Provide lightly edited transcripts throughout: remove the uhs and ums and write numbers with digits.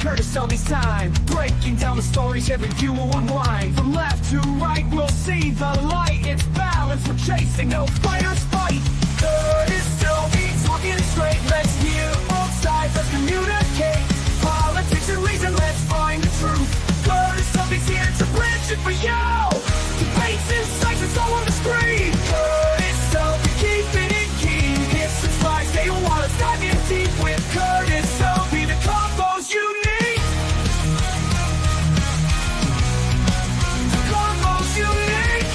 Curtis Selby's time, breaking down the stories every view will unwind. From left to right, we'll see the light. It's balance, we're chasing, no fighters fight. Curtis Selby's talking it straight. Let's hear both sides, let's communicate. Politics and reason, let's find the truth. Curtis Selby's here to bridge it for you. Debates, insights, it's all on the screen. Curtis Selby, keeping it keen. Hit subscribe, stay a while, let's dive in deep with Curtis Selby. The combo's unique. The combo's unique.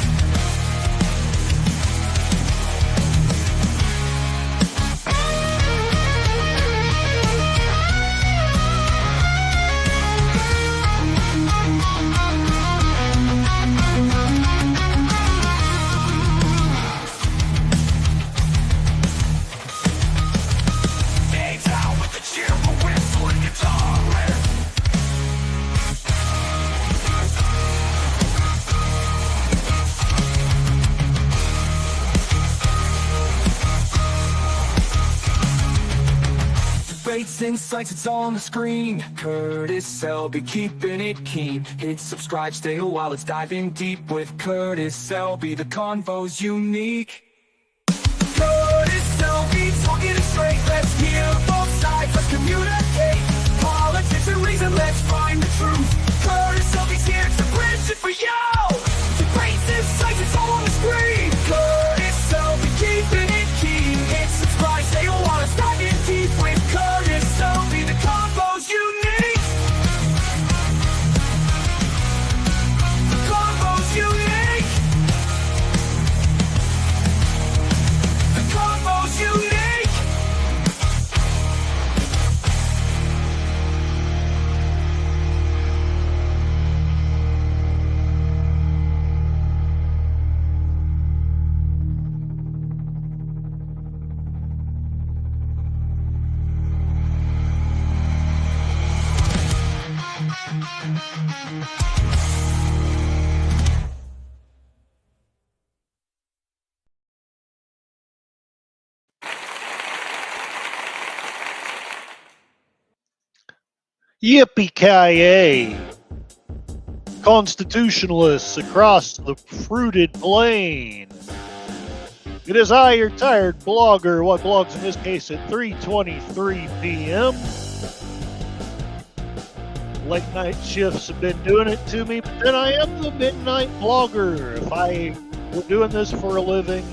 Fades out with the cheerful whistle and guitar riff. Debates, insights, it's all on the screen. Curtis Selby, keeping it keen. Hit subscribe, stay a while, let's dive in deep with Curtis Selby. The convo's unique. Curtis Selby, talking it straight. Let's hear both sides, let's communicate. Politics and reason, let's find the truth. Curtis Selby's here to bridge it for you. Debates, insights, it's all on the screen. Curtis Selby, keeping it keen. Hit subscribe, stay a while, let's dive in deep with Curtis Selby. The combo's unique. The combo's unique. The combo's unique. Yippee-ki-yay! Constitutionalists across the fruited plain. It is I, your tired blogger, what blogs in this case at 3:23 p.m. Late night shifts have been doing it to me, but then I am the midnight blogger. If I were doing this for a living,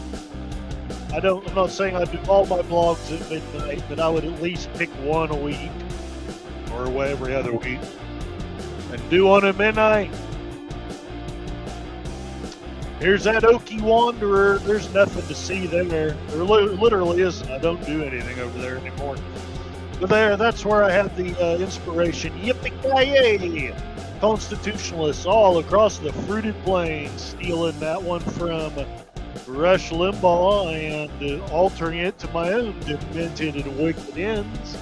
I'm not saying I do all my blogs at midnight, but I would at least pick one a week or every other week and do one at midnight. Here's that Okie Wanderer. There's nothing to see there. There literally isn't. I don't do anything over there anymore. But that's where I had the inspiration. Yippee-ki-yay! Constitutionalists all across the fruited plain, stealing that one from Rush Limbaugh and altering it to my own demented and wicked ends.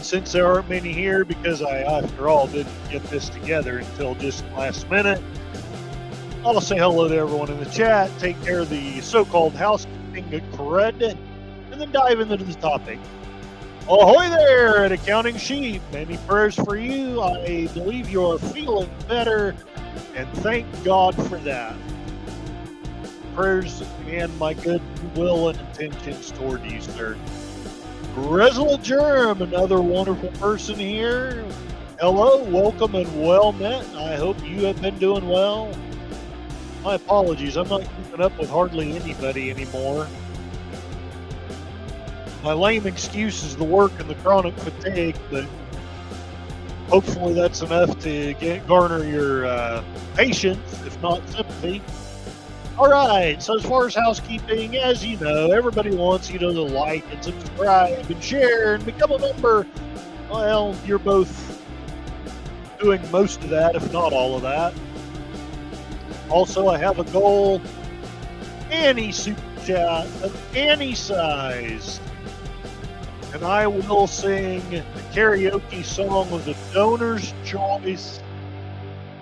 Since there aren't many here, because I, after all, didn't get this together until just last minute, I'll say hello to everyone in the chat, take care of the so-called housekeeping crud, and then dive into the topic. Ahoy there at Accounting Sheep. Many prayers for you. I believe you are feeling better, and thank God for that. Prayers and my good will and intentions toward you, sir. Resolute Germ, another wonderful person here. Hello, welcome, and well met. I hope you have been doing well. My apologies, I'm not keeping up with hardly anybody anymore. My lame excuse is the work and the chronic fatigue, but hopefully that's enough to garner your patience, if not sympathy. Alright, so as far as housekeeping, as you know, everybody wants you to like and subscribe and share and become a member. Well, you're both doing most of that, if not all of that. Also, I have a goal. Any super chat of any size, and I will sing the karaoke song of the donor's choice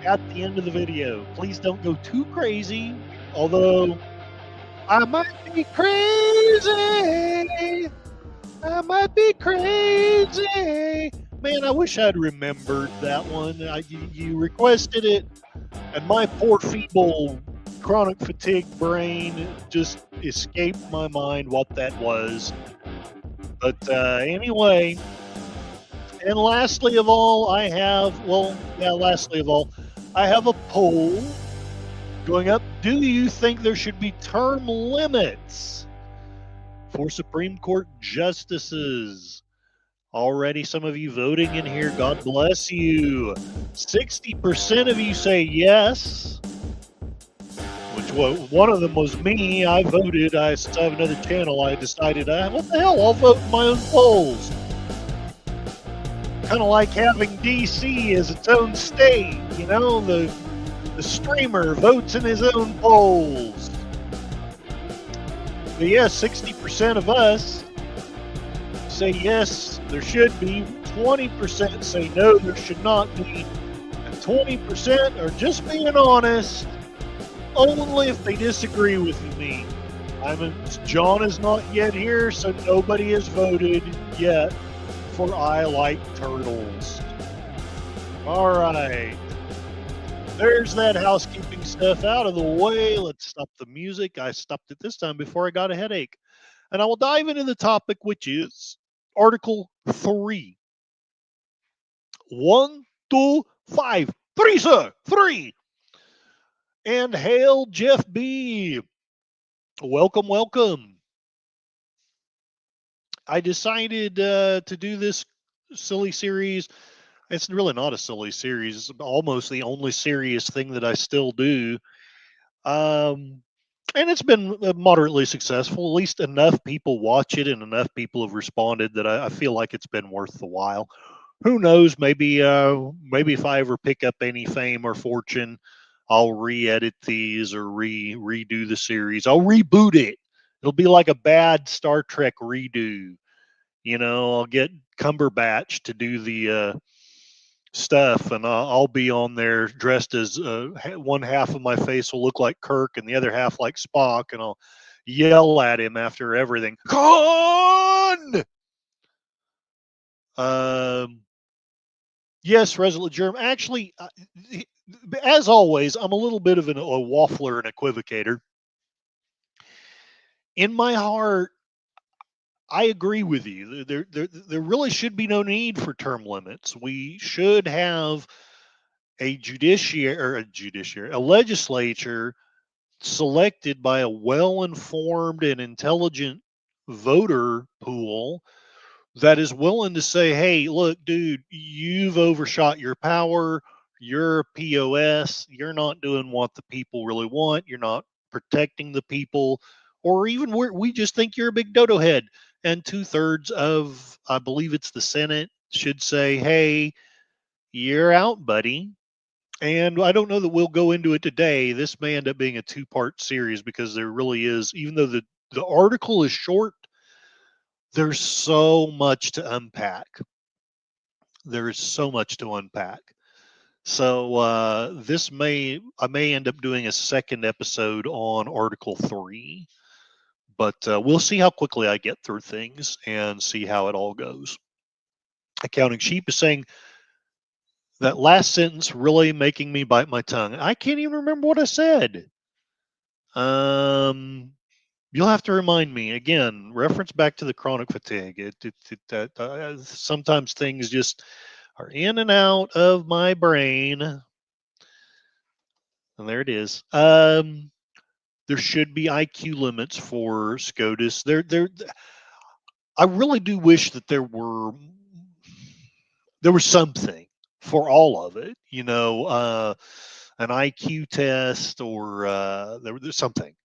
at the end of the video. Please don't go too crazy. Although I might be crazy, I might be crazy. Man, I wish I'd remembered that one. You requested it, and my poor, feeble, chronic fatigue brain just escaped my mind what that was. But anyway, and lastly of all, I have a poll going up. Do you think there should be term limits for Supreme Court justices? Already some of you voting in here. God bless you. 60% of you say yes, which one of them was me. I voted. I still have another channel. I decided, what the hell? I'll vote in my own polls. Kind of like having DC as its own state, you know, the streamer votes in his own polls. But yes, 60% of us say yes, there should be. 20% say no, there should not be. And 20% are just being honest, only if they disagree with me. John is not yet here, so nobody has voted yet for I Like Turtles. All right. There's that housekeeping stuff out of the way. Let's stop the music. I stopped it this time before I got a headache. And I will dive into the topic, which is Article 3. 1, 2, 5. 3, sir. 3. And hail, Jeff B. Welcome, welcome. I decided to do this silly series. It's really not a silly series. It's almost the only serious thing that I still do. And it's been moderately successful. At least enough people watch it and enough people have responded that I feel like it's been worth the while. Who knows? Maybe if I ever pick up any fame or fortune, I'll re-edit these or redo the series. I'll reboot it. It'll be like a bad Star Trek redo. You know, I'll get Cumberbatch to do the stuff, and I'll be on there dressed as one half of my face will look like Kirk and the other half like Spock, and I'll yell at him after everything. Con! Yes, Resolute Germ. Actually, as always, I'm a little bit of a waffler and equivocator. In my heart, I agree with you. There really should be no need for term limits. We should have a legislature selected by a well-informed and intelligent voter pool that is willing to say, hey, look, dude, you've overshot your power. You're a POS. You're not doing what the people really want. You're not protecting the people. Or even we just think you're a big dodo head. And 2/3 of, I believe it's the Senate, should say, hey, you're out, buddy. And I don't know that we'll go into it today. This may end up being a 2-part series because there really is, even though the article is short, there's so much to unpack. There's so much to unpack. So I may end up doing a second episode on Article 3, but we'll see how quickly I get through things and see how it all goes. Accounting Sheep is saying that last sentence really making me bite my tongue. I can't even remember what I said. You'll have to remind me again. Reference back to the chronic fatigue. Sometimes things just are in and out of my brain. And there it is. There should be IQ limits for SCOTUS. I really do wish that there was something for all of it. You know, an IQ test or there's something.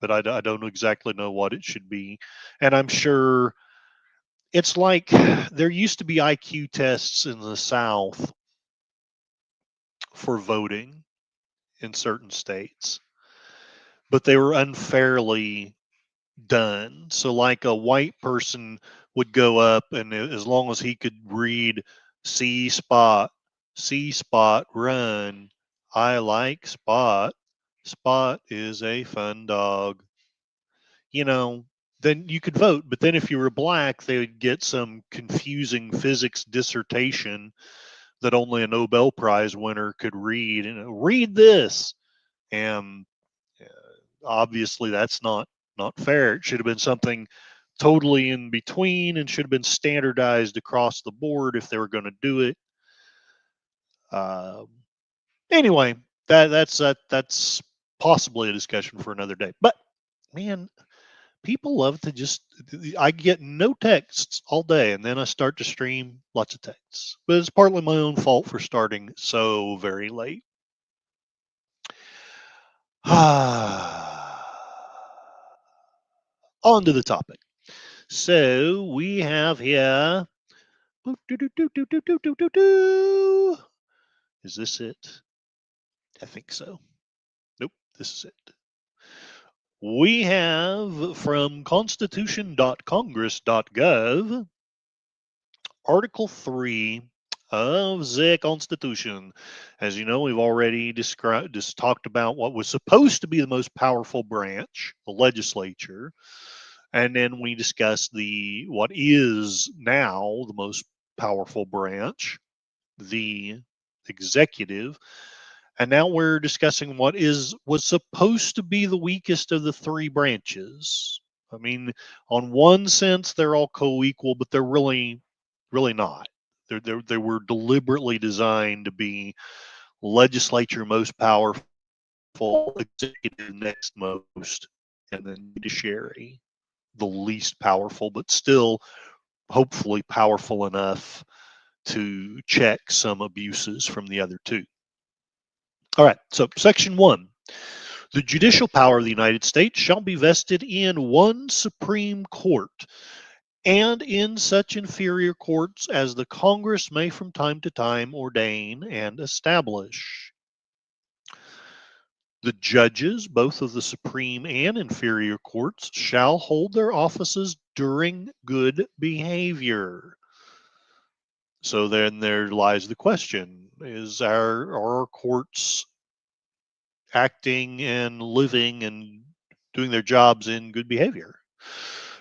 But I don't exactly know what it should be. And I'm sure it's like there used to be IQ tests in the South for voting in certain states, but they were unfairly done. So, like a white person would go up, and as long as he could read C spot, run, I like Spot. Spot is a fun dog. You know, then you could vote. But then if you were black, they would get some confusing physics dissertation that only a Nobel Prize winner could read. Read this. And obviously that's not fair. It should have been something totally in between and should have been standardized across the board if they were going to do it. Anyway, that's possibly a discussion for another day. But man, people love to just, I get no texts all day and then I start to stream lots of texts. But it's partly my own fault for starting so very late. On to the topic. So we have here. Is this it? I think so. Nope, this is it. We have from constitution.congress.gov, Article 3 of the Constitution. As you know, we've already talked about what was supposed to be the most powerful branch, the legislature. And then we discussed what is now the most powerful branch, the executive. And now we're discussing what was supposed to be the weakest of the three branches. I mean, on one sense, they're all co-equal, but they're really not. They were deliberately designed to be legislature most powerful, executive next most, and then judiciary the least powerful, but still hopefully powerful enough to check some abuses from the other two. All right, so Section 1. The judicial power of the United States shall be vested in one Supreme Court and in such inferior courts as the Congress may from time to time ordain and establish. The judges, both of the Supreme and inferior courts, shall hold their offices during good behavior. So then there lies the question, are our courts acting and living and doing their jobs in good behavior?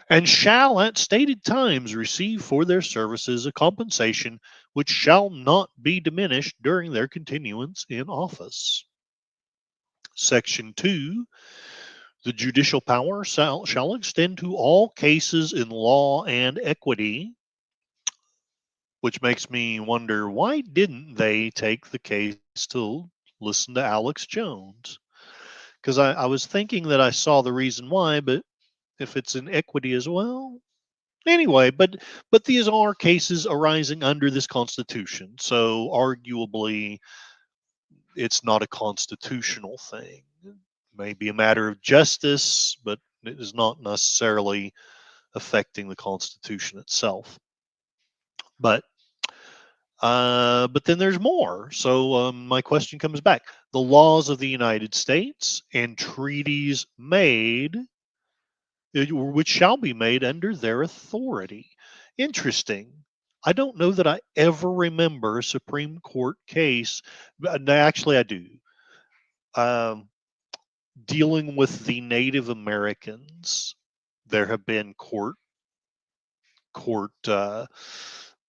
And shall at stated times receive for their services a compensation which shall not be diminished during their continuance in office. Section 2, the judicial power shall extend to all cases in law and equity, which makes me wonder, why didn't they take the case to listen to Alex Jones? Because I was thinking that I saw the reason why, but if it's in equity as well. Anyway, but these are cases arising under this Constitution, so arguably it's not a constitutional thing. It may be a matter of justice, but it is not necessarily affecting the Constitution itself. But then there's more. So my question comes back. The laws of the United States and treaties made, which shall be made under their authority. Interesting. I don't know that I ever remember a Supreme Court case. Actually, I do. Dealing with the Native Americans, there have been court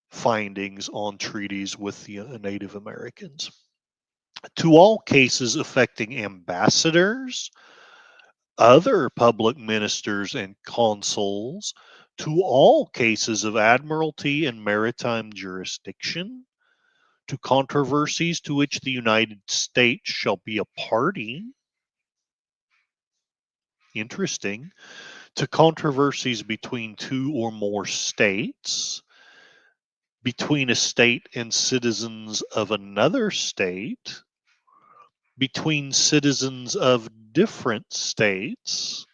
findings on treaties with the Native Americans. To all cases affecting ambassadors, other public ministers and consuls, to all cases of admiralty and maritime jurisdiction, to controversies to which the United States shall be a party. Interesting. To controversies between two or more states, between a state and citizens of another state, between citizens of different states,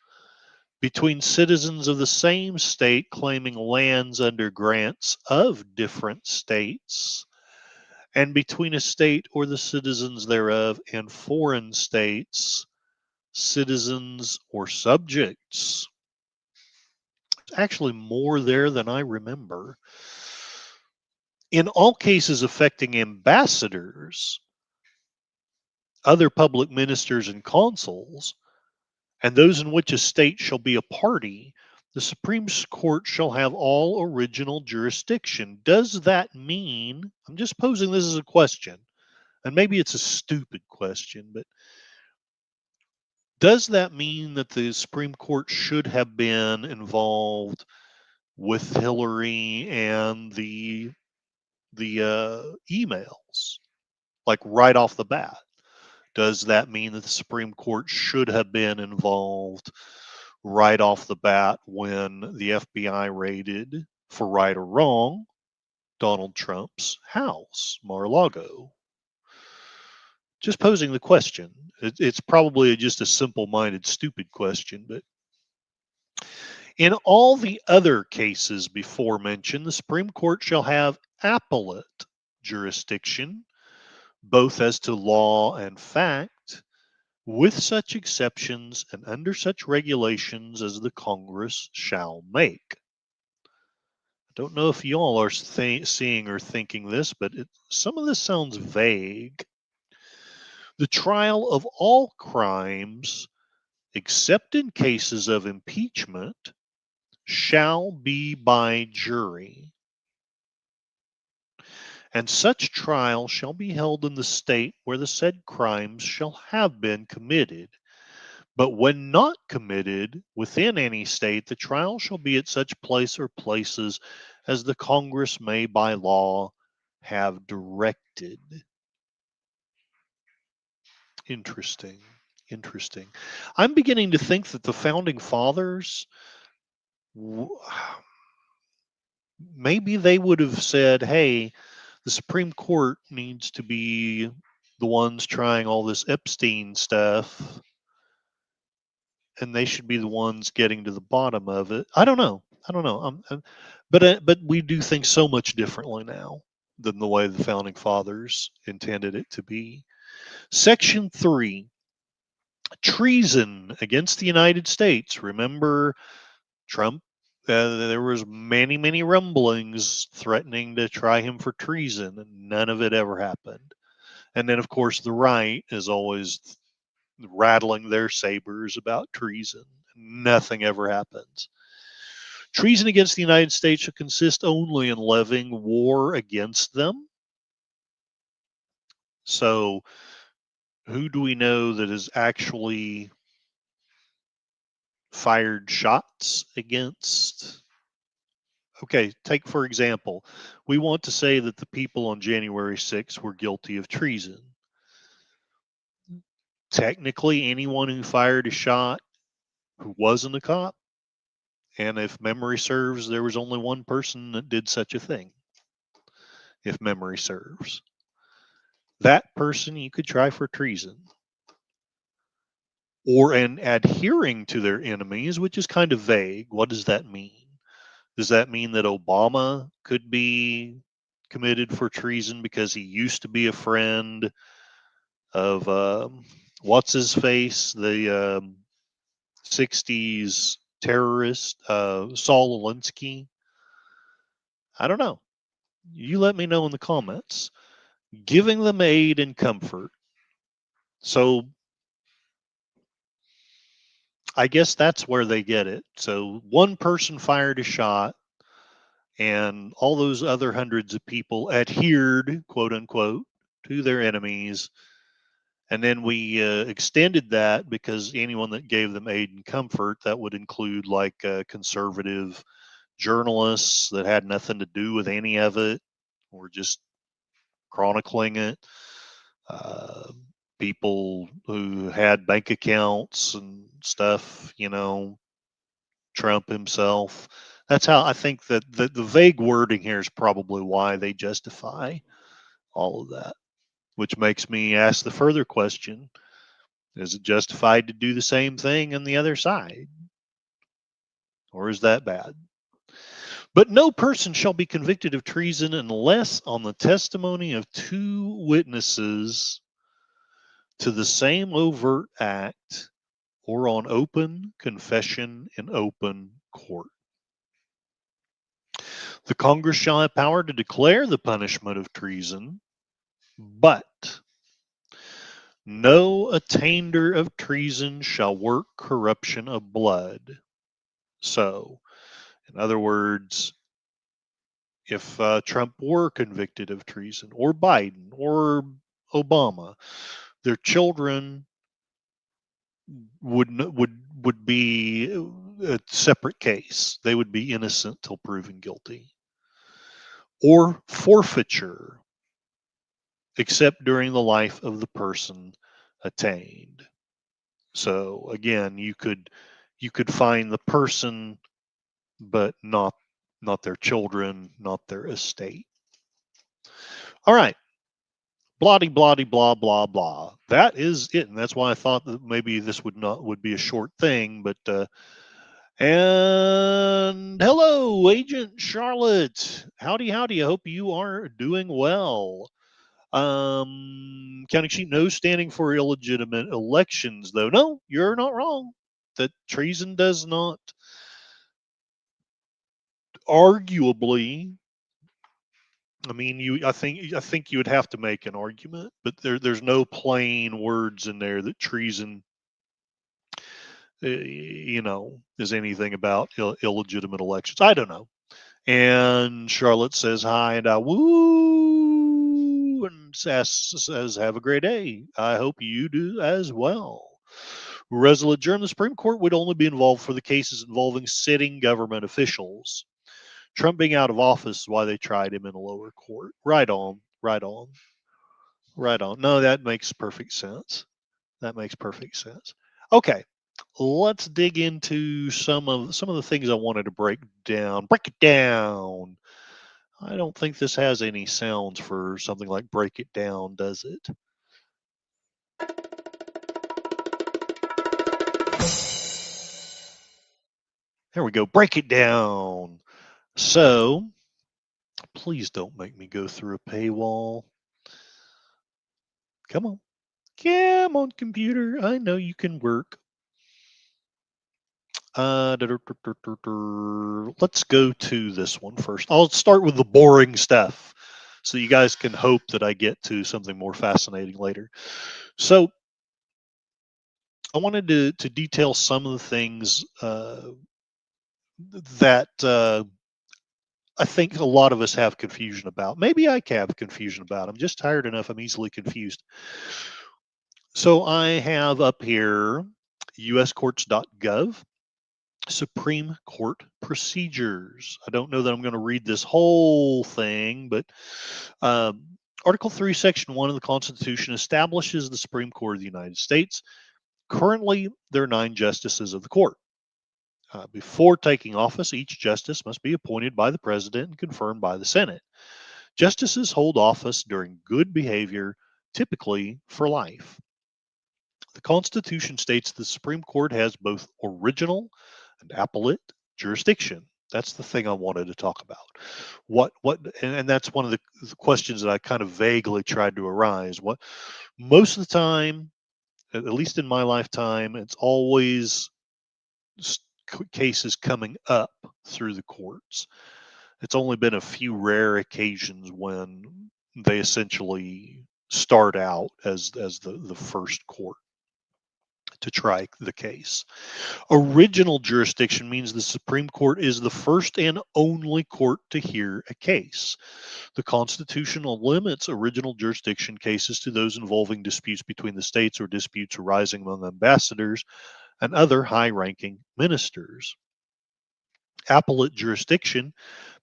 between citizens of the same state claiming lands under grants of different states, and between a state or the citizens thereof and foreign states, citizens or subjects. There's actually more there than I remember. In all cases affecting ambassadors, other public ministers and consuls, and those in which a state shall be a party, the Supreme Court shall have all original jurisdiction. Does that mean, I'm just posing this as a question, and maybe it's a stupid question, but does that mean that the Supreme Court should have been involved with Hillary and the emails, like right off the bat? Does that mean that the Supreme Court should have been involved right off the bat when the FBI raided, for right or wrong, Donald Trump's house, Mar-a-Lago? Just posing the question. It's probably just a simple-minded, stupid question, but in all the other cases before mentioned, the Supreme Court shall have appellate jurisdiction, both as to law and fact, with such exceptions and under such regulations as the Congress shall make. I don't know if y'all are seeing or thinking this, but some of this sounds vague. The trial of all crimes, except in cases of impeachment, shall be by jury, and such trial shall be held in the state where the said crimes shall have been committed. But when not committed within any state, the trial shall be at such place or places as the Congress may by law have directed. Interesting. Interesting. I'm beginning to think that the founding fathers, maybe they would have said, hey, the Supreme Court needs to be the ones trying all this Epstein stuff, and they should be the ones getting to the bottom of it. I don't know. But we do think so much differently now than the way the founding fathers intended it to be. Section 3, treason against the United States. Remember, Trump, there was many rumblings threatening to try him for treason, and none of it ever happened. And then, of course, the right is always rattling their sabers about treason. Nothing ever happens. Treason against the United States shall consist only in levying war against them. So, who do we know that has actually fired shots against? Okay, take for example, we want to say that the people on January 6th were guilty of treason. Technically, anyone who fired a shot who wasn't a cop, and if memory serves, there was only one person that did such a thing, if memory serves. That person you could try for treason. Or an adhering to their enemies, which is kind of vague. What does that mean? Does that mean that Obama could be committed for treason because he used to be a friend of what's his face, the 60s terrorist, Saul Alinsky? I don't know. You let me know in the comments. Giving them aid and comfort. So I guess that's where they get it. So one person fired a shot, and all those other hundreds of people adhered, quote unquote, to their enemies. And then we extended that because anyone that gave them aid and comfort, that would include like conservative journalists that had nothing to do with any of it, or just chronicling it. People who had bank accounts and stuff, Trump himself. That's how I think that the vague wording here is probably why they justify all of that, which makes me ask the further question, is it justified to do the same thing on the other side? Or is that bad? But no person shall be convicted of treason unless on the testimony of 2 witnesses to the same overt act or on open confession in open court. The Congress shall have power to declare the punishment of treason, but no attainder of treason shall work corruption of blood. So, in other words, if Trump were convicted of treason, or Biden, or Obama, their children would be a separate case. They would be innocent till proven guilty. Or forfeiture, except during the life of the person attained. So again, you could find the person, but not their children, not their estate. All right. Bloody bloody blah blah blah. That is it, and that's why I thought that maybe this would be a short thing. But and hello, Agent Charlotte. Howdy howdy. I hope you are doing well. County sheet no standing for illegitimate elections, though. No, you're not wrong. That treason does not arguably. I mean, I think you would have to make an argument, but there's no plain words in there that treason, is anything about illegitimate elections. I don't know. And Charlotte says hi, and I woo, and says have a great day. I hope you do as well. Resolute Germ, the Supreme Court would only be involved for the cases involving sitting government officials. Trump being out of office is why they tried him in a lower court. Right on, right on, right on. No, that makes perfect sense. That makes perfect sense. Okay, let's dig into some of the things I wanted to break down. Break it down. I don't think this has any sounds for something like break it down, does it? There we go. Break it down. So, please don't make me go through a paywall. Come on. Come on, computer. I know you can work. Let's go to this one first. I'll start with the boring stuff so you guys can hope that I get to something more fascinating later. So, I wanted to detail some of the things that I think a lot of us have confusion about. Maybe I have confusion about. I'm just tired enough. I'm easily confused. So I have up here uscourts.gov, Supreme Court procedures. I don't know that I'm going to read this whole thing, but Article 3, Section 1 of the Constitution establishes the Supreme Court of the United States. Currently, there are 9 justices of the court. Before taking office, each justice must be appointed by the president and confirmed by the Senate. Justices hold office during good behavior, typically for life. The Constitution states the Supreme Court has both original and appellate jurisdiction. That's the thing I wanted to talk about. And that's one of the questions that I kind of vaguely tried to arise. Most of the time, at least in my lifetime, it's always cases coming up through the courts. It's only been a few rare occasions when they essentially start out as the first court to try the case. Original jurisdiction means the Supreme Court is the first and only court to hear a case. The Constitution limits original jurisdiction cases to those involving disputes between the states or disputes arising among ambassadors and other high-ranking ministers. Appellate jurisdiction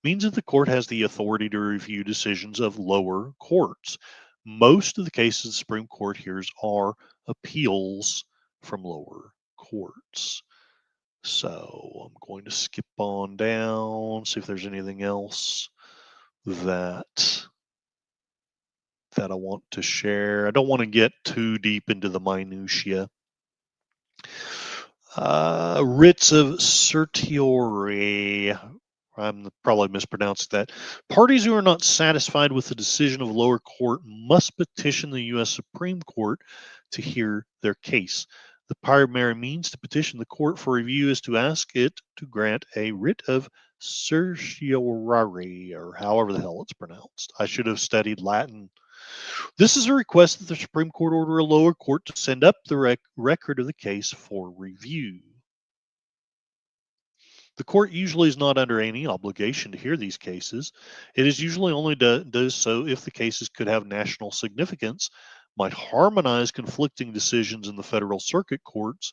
means that the court has the authority to review decisions of lower courts. Most of the cases the Supreme Court hears are appeals from lower courts. So I'm going to skip on down, see if there's anything else that I want to share. I don't want to get too deep into the minutiae. Writs of certiorari. I'm probably mispronouncing that. Parties who are not satisfied with the decision of a lower court must petition the U.S. Supreme Court to hear their case. The primary means to petition the court for review is to ask it to grant a writ of certiorari, or however the hell it's pronounced. I should have studied Latin. This is a request that the Supreme Court order a lower court to send up the record of the case for review. The court usually is not under any obligation to hear these cases. It is usually only does so if the cases could have national significance, might harmonize conflicting decisions in the federal circuit courts,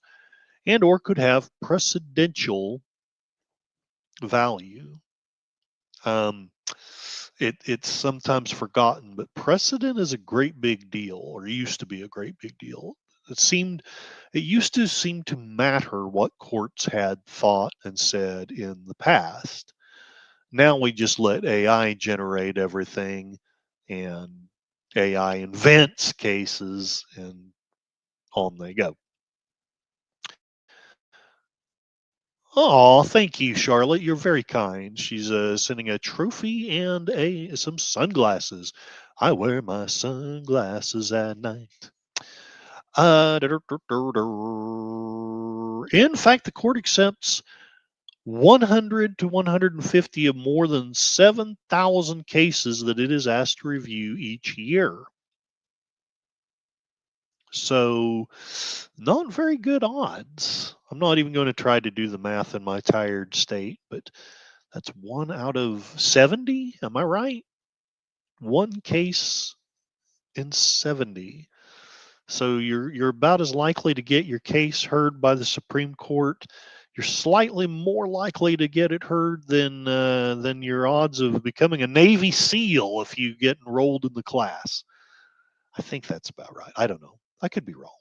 and or could have precedential value. Um, it's sometimes forgotten, but precedent is a great big deal, or used to be a great big deal. It used to seem to matter what courts had thought and said in the past. Now we just let AI generate everything, and AI invents cases, and on they go. Oh, thank you, Charlotte. You're very kind. She's sending a trophy and some sunglasses. I wear my sunglasses at night. In fact, the court accepts 100 to 150 of more than 7,000 cases that it is asked to review each year. So, not very good odds. I'm not even going to try to do the math in my tired state, but that's 1 out of 70. Am I right? One case in 70. So you're about as likely to get your case heard by the Supreme Court. You're slightly more likely to get it heard than your odds of becoming a Navy SEAL if you get enrolled in the class. I think that's about right. I don't know. I could be wrong.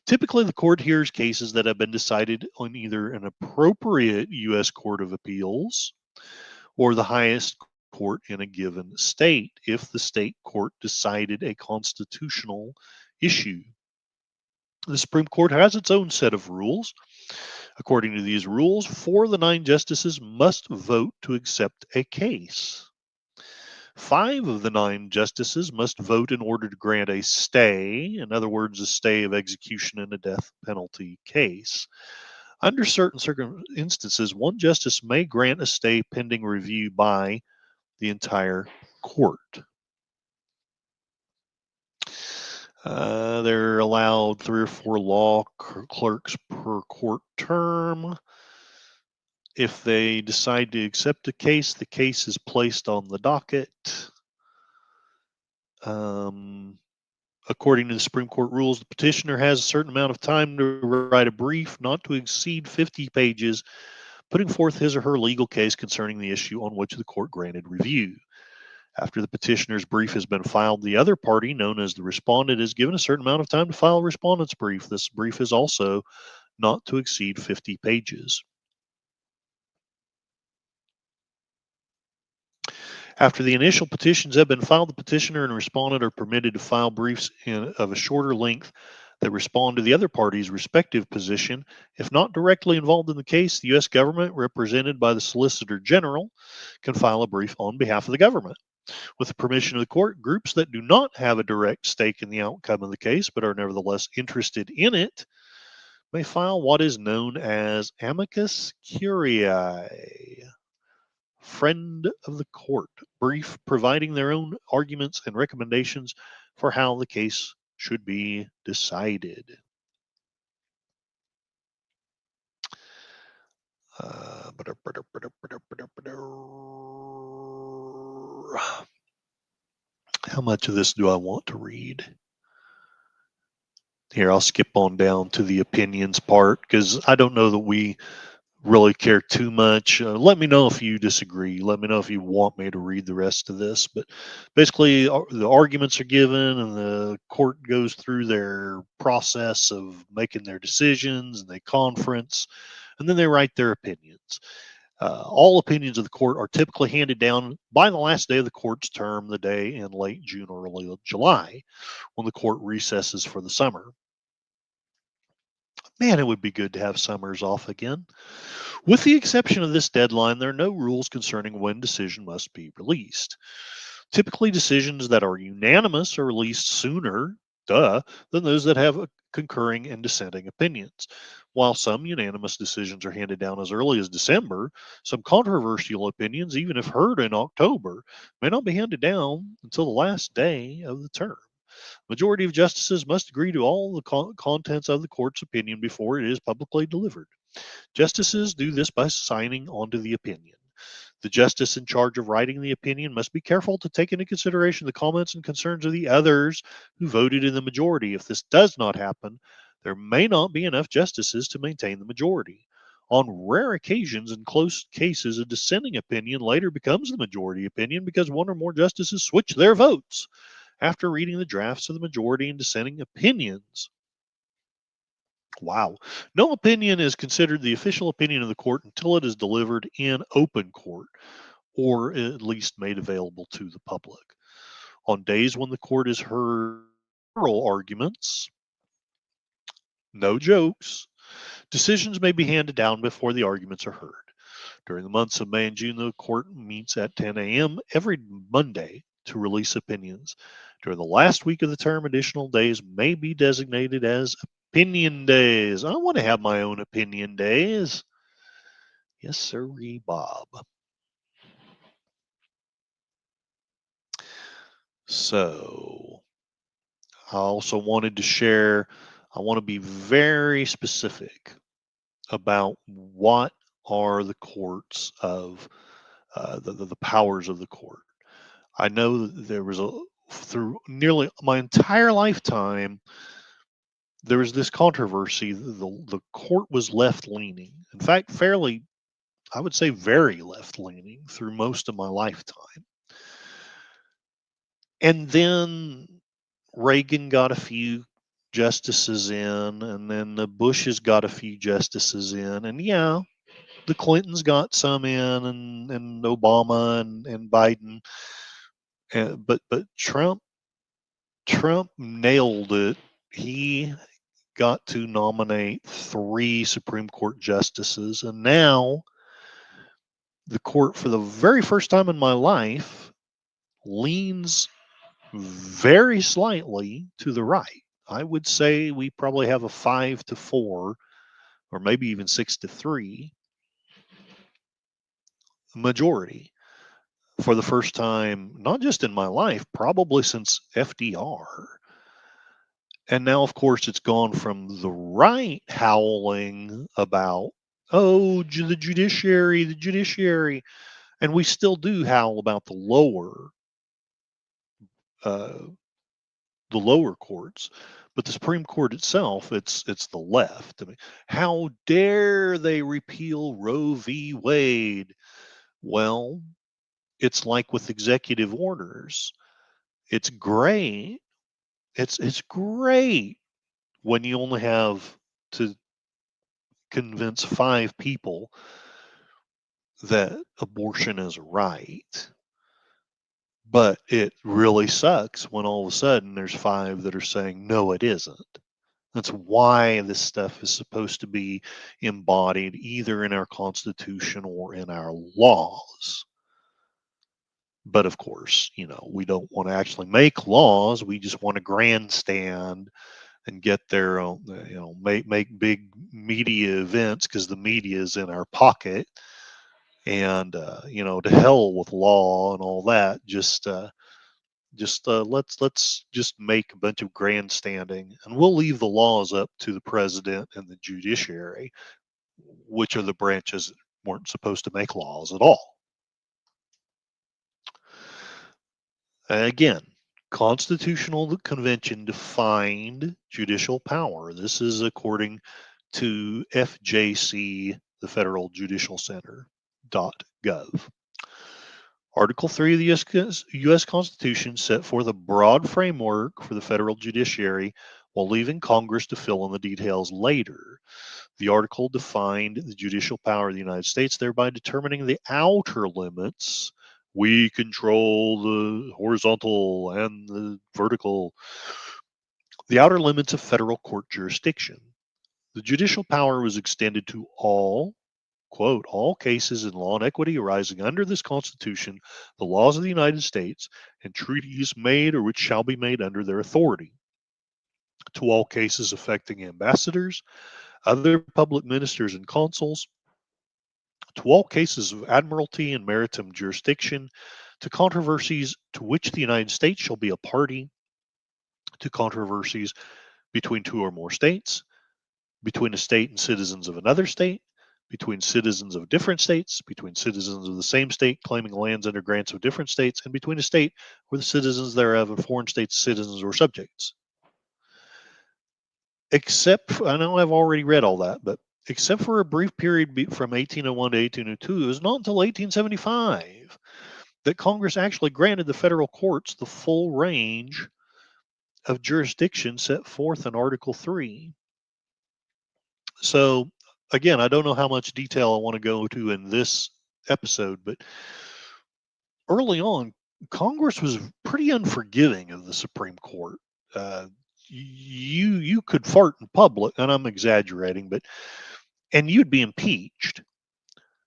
Typically, the court hears cases that have been decided on either an appropriate U.S. Court of Appeals or the highest court in a given state if the state court decided a constitutional issue. The Supreme Court has its own set of rules. According to these rules, 4 of the 9 justices must vote to accept a case. 5 of the 9 justices must vote in order to grant a stay, in other words, a stay of execution in a death penalty case. Under certain instances, one justice may grant a stay pending review by the entire court. They're allowed 3 or 4 law clerks per court term. If they decide to accept a case, the case is placed on the docket. According to the Supreme Court rules, the petitioner has a certain amount of time to write a brief not to exceed 50 pages, putting forth his or her legal case concerning the issue on which the court granted review. After the petitioner's brief has been filed, the other party, known as the respondent, is given a certain amount of time to file a respondent's brief. This brief is also not to exceed 50 pages. After the initial petitions have been filed, the petitioner and respondent are permitted to file briefs of a shorter length that respond to the other party's respective position. If not directly involved in the case, the U.S. government, represented by the Solicitor General, can file a brief on behalf of the government. With the permission of the court, groups that do not have a direct stake in the outcome of the case but are nevertheless interested in it may file what is known as amicus curiae, friend of the court, brief providing their own arguments and recommendations for how the case should be decided. How much of this do I want to read? Here, I'll skip on down to the opinions part because I don't know that we really care too much. Let me know if you disagree. Let me know if you want me to read the rest of this. But basically, the arguments are given and the court goes through their process of making their decisions and they conference and then they write their opinions. All opinions of the court are typically handed down by the last day of the court's term, the day in late June or early July, when the court recesses for the summer. Man, it would be good to have summers off again. With the exception of this deadline, there are no rules concerning when decision must be released. Typically, decisions that are unanimous are released sooner, than those that have concurring and dissenting opinions. While some unanimous decisions are handed down as early as December, some controversial opinions, even if heard in October, may not be handed down until the last day of the term. Majority of justices must agree to all the contents of the court's opinion before it is publicly delivered. Justices do this by signing onto the opinion. The justice in charge of writing the opinion must be careful to take into consideration the comments and concerns of the others who voted in the majority. If this does not happen, there may not be enough justices to maintain the majority. On rare occasions, in close cases, a dissenting opinion later becomes the majority opinion because one or more justices switch their votes after reading the drafts of the majority and dissenting opinions. Wow. No opinion is considered the official opinion of the court until it is delivered in open court, or at least made available to the public. On days when the court has heard oral arguments, no jokes, decisions may be handed down before the arguments are heard. During the months of May and June, the court meets at 10 a.m. every Monday to release opinions. During the last week of the term, additional days may be designated as opinion days. I want to have my own opinion days. Yes, sirree, Bob. So, I also wanted to share, I want to be very specific about what are the courts of the powers of the court. I know that there was through nearly my entire lifetime, there was this controversy. The court was left leaning. In fact, fairly, I would say very left leaning through most of my lifetime. And then Reagan got a few justices in, and then the Bushes got a few justices in, and yeah, the Clintons got some in, and Obama and Biden, but Trump nailed it. He got to nominate 3 Supreme Court justices, and now the court, for the very first time in my life, leans very slightly to the right. I would say we probably have a 5-4, or maybe even 6-3 majority for the first time, not just in my life, probably since FDR. And now, of course, it's gone from the right howling about, oh, the judiciary, and we still do howl about uh, the lower courts, but the Supreme Court itself, it's the left. I mean, how dare they repeal Roe v. Wade? Well, it's like with executive orders. It's great. It's great when you only have to convince 5 people that abortion is right. But it really sucks when all of a sudden there's 5 that are saying, no, it isn't. That's why this stuff is supposed to be embodied either in our Constitution or in our laws. But of course, we don't want to actually make laws. We just want to grandstand and get their own, make big media events because the media is in our pocket. And, to hell with law and all that. Let's just make a bunch of grandstanding, and we'll leave the laws up to the president and the judiciary, which are the branches that weren't supposed to make laws at all. Again, Constitutional Convention defined judicial power. This is according to FJC, the Federal Judicial Center.gov. Article 3 of the U.S. Constitution set forth a broad framework for the federal judiciary while leaving Congress to fill in the details later. The article defined the judicial power of the United States, thereby determining the outer limits. We control the horizontal and the vertical, the outer limits of federal court jurisdiction. The judicial power was extended to all, quote, all cases in law and equity arising under this Constitution, the laws of the United States, and treaties made or which shall be made under their authority. To all cases affecting ambassadors, other public ministers and consuls, to all cases of admiralty and maritime jurisdiction, to controversies to which the United States shall be a party, to controversies between 2 or more states, between a state and citizens of another state, between citizens of different states, between citizens of the same state claiming lands under grants of different states, and between a state where the citizens thereof and foreign states' citizens or subjects. I know I've already read all that, but except for a brief period from 1801 to 1802, it was not until 1875 that Congress actually granted the federal courts the full range of jurisdiction set forth in Article 3. So, again, I don't know how much detail I want to go to in this episode, but early on, Congress was pretty unforgiving of the Supreme Court. Uh, you could fart in public, and I'm exaggerating, and you'd be impeached.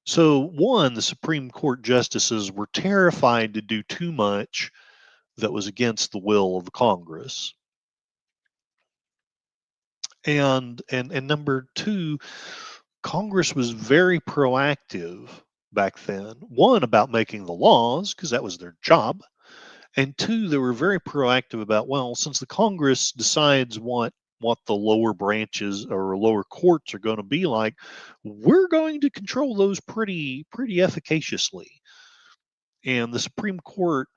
So, one, the Supreme Court justices were terrified to do too much that was against the will of the Congress. And number two, Congress was very proactive back then. One, about making the laws, because that was their job. And two, they were very proactive about, well, since the Congress decides what the lower branches or lower courts are going to be like, we're going to control those pretty efficaciously. And the Supreme Court,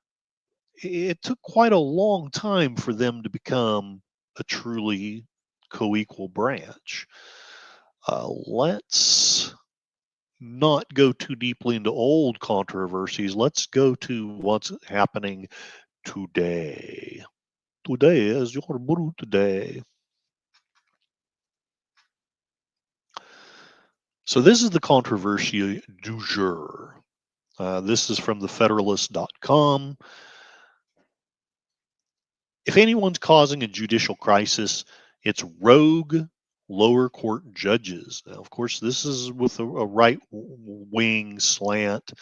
it took quite a long time for them to become a truly co-equal branch. Let's not go too deeply into old controversies. Let's go to what's happening today. Today is your brew today. So this is the controversy du jour. This is from thefederalist.com. If anyone's causing a judicial crisis, it's rogue lower court judges. Now, of course, this is with a right wing slant.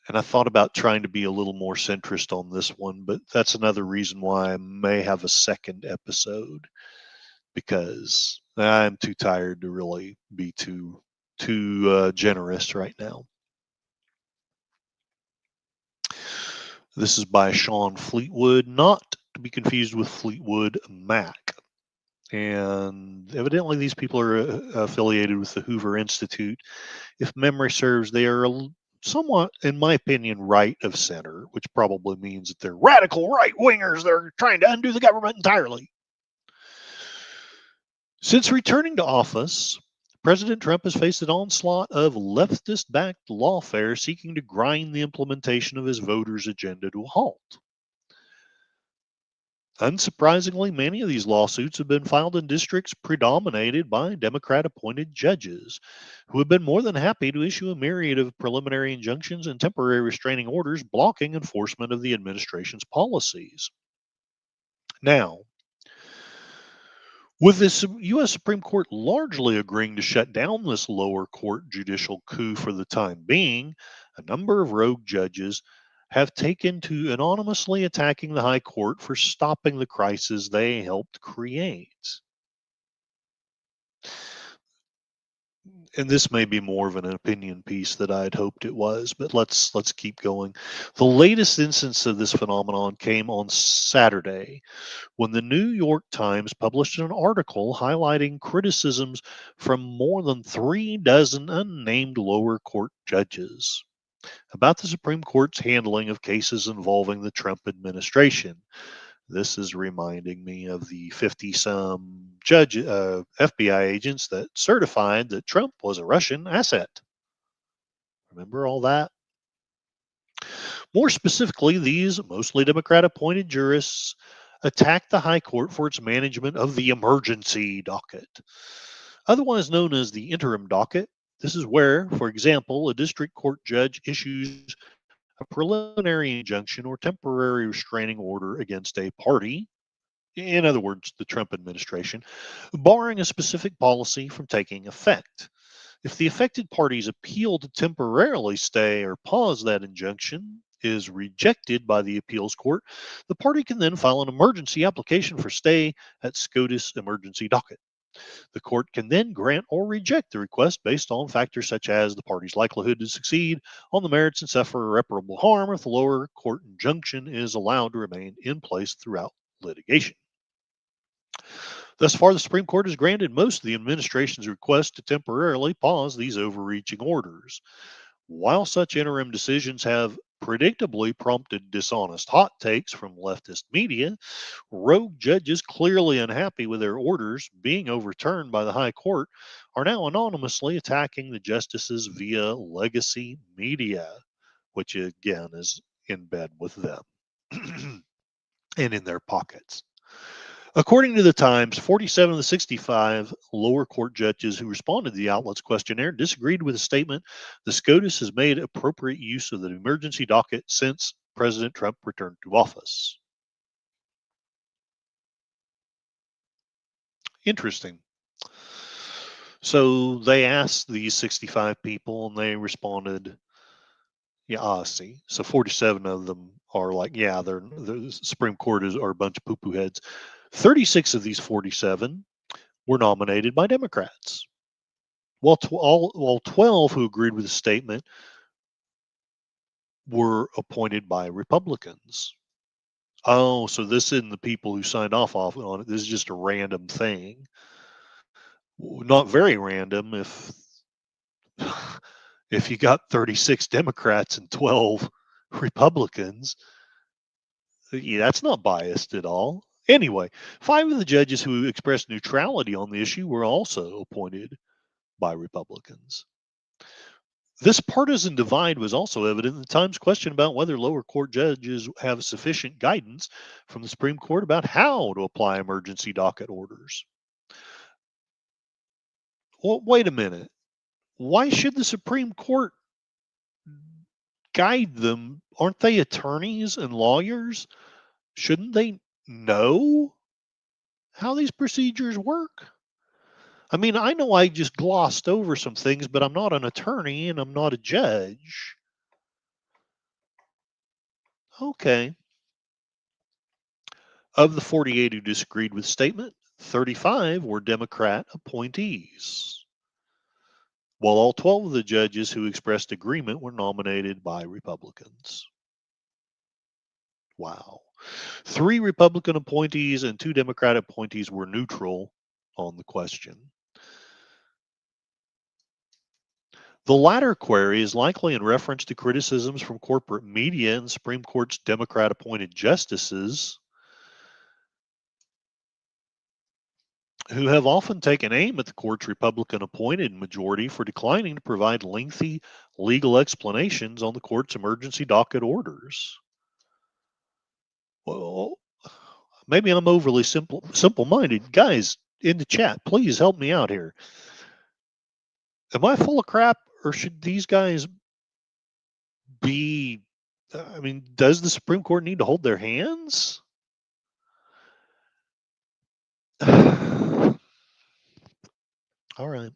And I thought about trying to be a little more centrist on this one, but that's another reason why I may have a second episode, because I'm too tired to really be too generous right now. This is by Sean Fleetwood, not to be confused with Fleetwood Mac. And evidently these people are affiliated with the Hoover Institute. If memory serves, they are somewhat, in my opinion, right of center, which probably means that they're radical right-wingers. They're trying to undo the government entirely. Since returning to office, President Trump has faced an onslaught of leftist-backed lawfare seeking to grind the implementation of his voters' agenda to a halt. Unsurprisingly, many of these lawsuits have been filed in districts predominated by Democrat-appointed judges, who have been more than happy to issue a myriad of preliminary injunctions and temporary restraining orders blocking enforcement of the administration's policies. Now, with the U.S. Supreme Court largely agreeing to shut down this lower court judicial coup for the time being, a number of rogue judges have taken to anonymously attacking the High Court for stopping the crisis they helped create. And this may be more of an opinion piece that I had hoped it was, but let's keep going. The latest instance of this phenomenon came on Saturday, when the New York Times published an article highlighting criticisms from more than 36 unnamed lower court judges about the Supreme Court's handling of cases involving the Trump administration. This is reminding me of the 50-some FBI agents that certified that Trump was a Russian asset. Remember all that? More specifically, these mostly Democrat-appointed jurists attacked the High Court for its management of the emergency docket, otherwise known as the interim docket. This is where, for example, a district court judge issues a preliminary injunction or temporary restraining order against a party, in other words, the Trump administration, barring a specific policy from taking effect. If the affected party's appeal to temporarily stay or pause that injunction is rejected by the appeals court, the party can then file an emergency application for stay at SCOTUS emergency docket. The court can then grant or reject the request based on factors such as the party's likelihood to succeed on the merits and suffer irreparable harm if the lower court injunction is allowed to remain in place throughout litigation. Thus far, the Supreme Court has granted most of the administration's requests to temporarily pause these overreaching orders. While such interim decisions have predictably prompted dishonest hot takes from leftist media, rogue judges clearly unhappy with their orders being overturned by the High Court are now anonymously attacking the justices via legacy media, which again is in bed with them and in their pockets. According to the Times, 47 of the 65 lower court judges who responded to the outlet's questionnaire disagreed with the statement the SCOTUS has made appropriate use of the emergency docket since President Trump returned to office. Interesting. So they asked these 65 people and they responded, yeah, see. So 47 of them are like, yeah, the Supreme Court are a bunch of poo-poo heads. 36 of these 47 were nominated by Democrats, while 12 who agreed with the statement were appointed by Republicans. Oh, so this isn't the people who signed off on it. This is just a random thing. Not very random if you got 36 Democrats and 12 Republicans. Yeah, that's not biased at all. Anyway, 5 of the judges who expressed neutrality on the issue were also appointed by Republicans. This partisan divide was also evident in the Times question about whether lower court judges have sufficient guidance from the Supreme Court about how to apply emergency docket orders. Well, wait a minute. Why should the Supreme Court guide them? Aren't they attorneys and lawyers? Shouldn't they know how these procedures work? I mean, I know I just glossed over some things, but I'm not an attorney and I'm not a judge. Okay. Of the 48 who disagreed with the statement, 35 were Democrat appointees, while all 12 of the judges who expressed agreement were nominated by Republicans. Wow. 3 Republican appointees and 2 Democrat appointees were neutral on the question. The latter query is likely in reference to criticisms from corporate media and Supreme Court's Democrat appointed justices who have often taken aim at the court's Republican appointed majority for declining to provide lengthy legal explanations on the court's emergency docket orders. Well, maybe I'm overly simple-minded. Guys in the chat, please help me out here. Am I full of crap, or should these guys be, I mean, does the Supreme Court need to hold their hands? All right.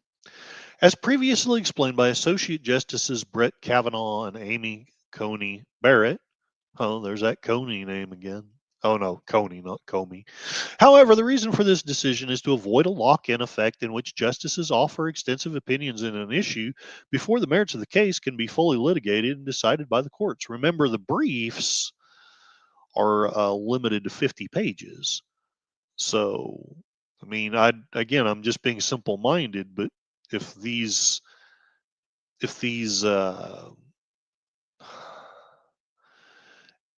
As previously explained by Associate Justices Brett Kavanaugh and Amy Coney Barrett. Oh, there's that Coney name again. Oh no, Coney, not Comey. However, the reason for this decision is to avoid a lock-in effect in which justices offer extensive opinions in an issue before the merits of the case can be fully litigated and decided by the courts. Remember, the briefs are limited to 50 pages. So, I mean, I'm just being simple-minded, but if these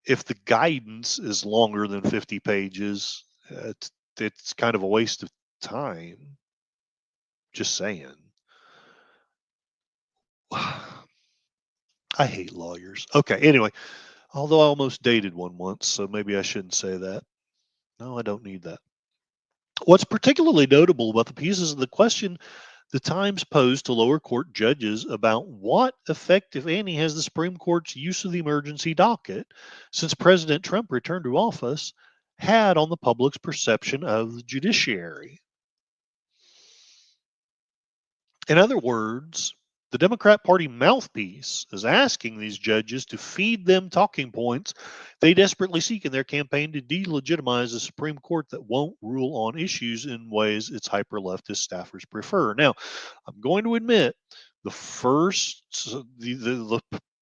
if the guidance is longer than 50 pages, it's kind of a waste of time. Just saying. I hate lawyers. Okay, anyway, although I almost dated one once, so maybe I shouldn't say that. No, I don't need that. What's particularly notable about the pieces of the question the Times posed to lower court judges about what effect, if any, has the Supreme Court's use of the emergency docket since President Trump returned to office had on the public's perception of the judiciary. In other words, the Democrat Party mouthpiece is asking these judges to feed them talking points they desperately seek in their campaign to delegitimize a Supreme Court that won't rule on issues in ways its hyper-leftist staffers prefer. Now, I'm going to admit the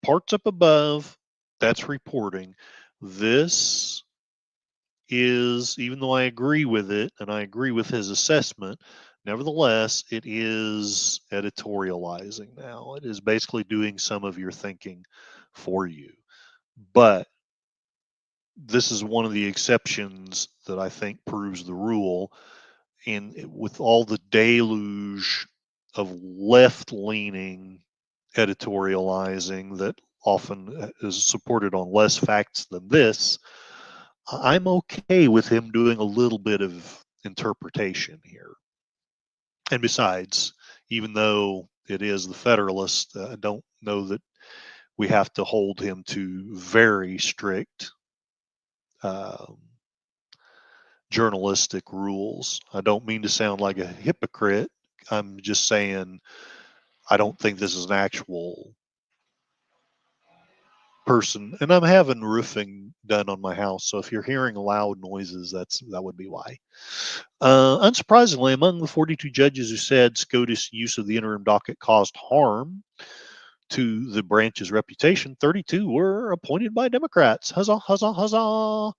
parts up above, that's reporting. This is, even though I agree with it and I agree with his assessment, nevertheless, it is editorializing now. It is basically doing some of your thinking for you. But this is one of the exceptions that I think proves the rule. And with all the deluge of left-leaning editorializing that often is supported on less facts than this, I'm okay with him doing a little bit of interpretation here. And besides, even though it is the Federalist, I don't know that we have to hold him to very strict journalistic rules. I don't mean to sound like a hypocrite. I'm just saying I don't think this is an actual person. And I'm having roofing done on my house, so if you're hearing loud noises, that would be why. Unsurprisingly, among the 42 judges who said SCOTUS use of the interim docket caused harm to the branch's reputation, 32 were appointed by Democrats. Huzzah, huzzah, huzzah.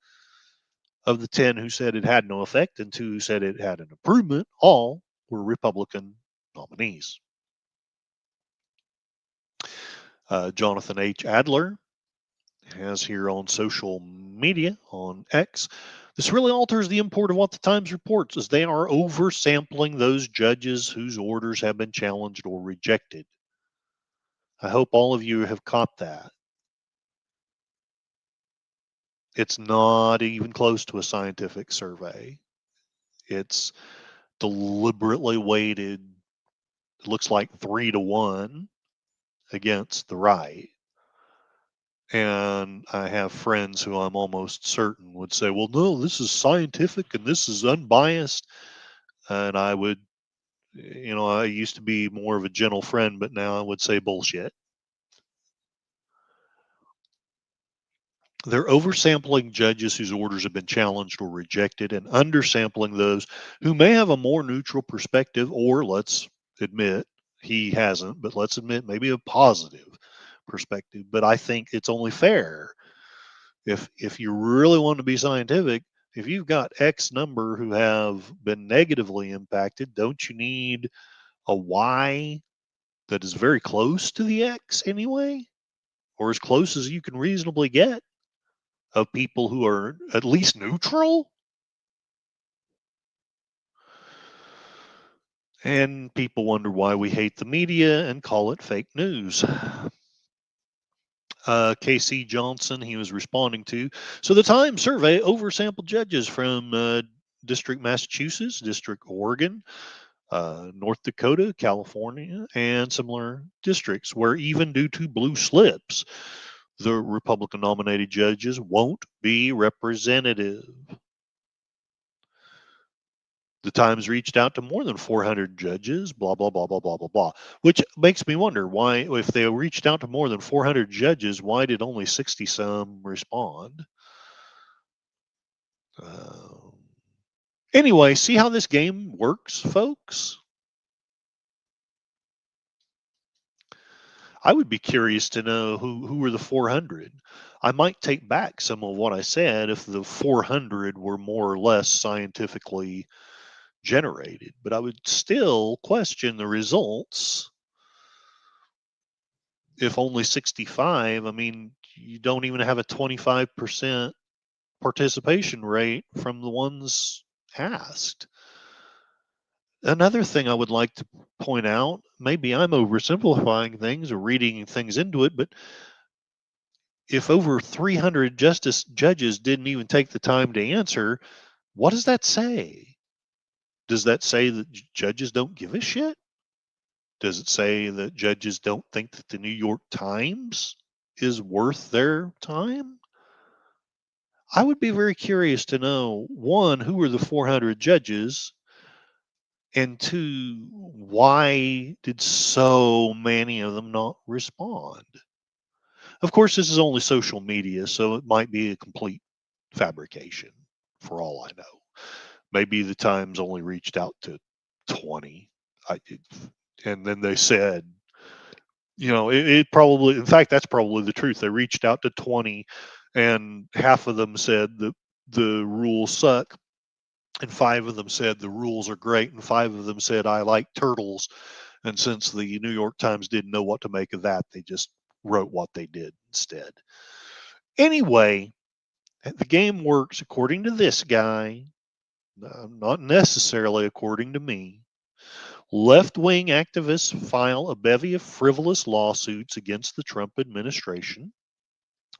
Of the 10 who said it had no effect and 2 who said it had an improvement, all were Republican nominees. Jonathan H. Adler has here on social media, on X, this really alters the import of what the Times reports, as they are oversampling those judges whose orders have been challenged or rejected. I hope all of you have caught that. It's not even close to a scientific survey. It's deliberately weighted, it looks like 3-1 against the right. And I have friends who I'm almost certain would say, well, no, this is scientific and this is unbiased. And I would, I used to be more of a gentle friend, but now I would say bullshit. They're oversampling judges whose orders have been challenged or rejected and undersampling those who may have a more neutral perspective, or let's admit he hasn't, but let's admit maybe a positive perspective. But I think it's only fair if you really want to be scientific, if you've got X number who have been negatively impacted, don't you need a Y that is very close to the X anyway, or as close as you can reasonably get of people who are at least neutral? And people wonder why we hate the media and call it fake news. KC Johnson, he was responding to. So the Times survey oversampled judges from District Massachusetts, District Oregon, North Dakota, California, and similar districts where even due to blue slips, the Republican nominated judges won't be representative. The Times reached out to more than 400 judges, blah, blah, blah, blah, blah, blah, blah, which makes me wonder why, if they reached out to more than 400 judges, why did only 60 some respond? Anyway, see how this game works, folks? I would be curious to know who were the 400. I might take back some of what I said if the 400 were more or less scientifically generated, but I would still question the results if only 65. I mean, you don't even have a 25% participation rate from the ones asked. Another thing I would like to point out, maybe I'm oversimplifying things or reading things into it, but if over 300 judges didn't even take the time to answer, what does that say? Does that say that judges don't give a shit? Does it say that judges don't think that the New York Times is worth their time? I would be very curious to know, one, who were the 400 judges? And two, why did so many of them not respond? Of course, this is only social media, so it might be a complete fabrication for all I know. Maybe the Times only reached out to 20. And then they said, it probably, in fact, that's probably the truth. They reached out to 20 and half of them said that the rules suck, and 5 of them said the rules are great, and 5 of them said I like turtles. And since the New York Times didn't know what to make of that, they just wrote what they did instead. Anyway, the game works according to this guy, not necessarily according to me. Left-wing activists file a bevy of frivolous lawsuits against the Trump administration,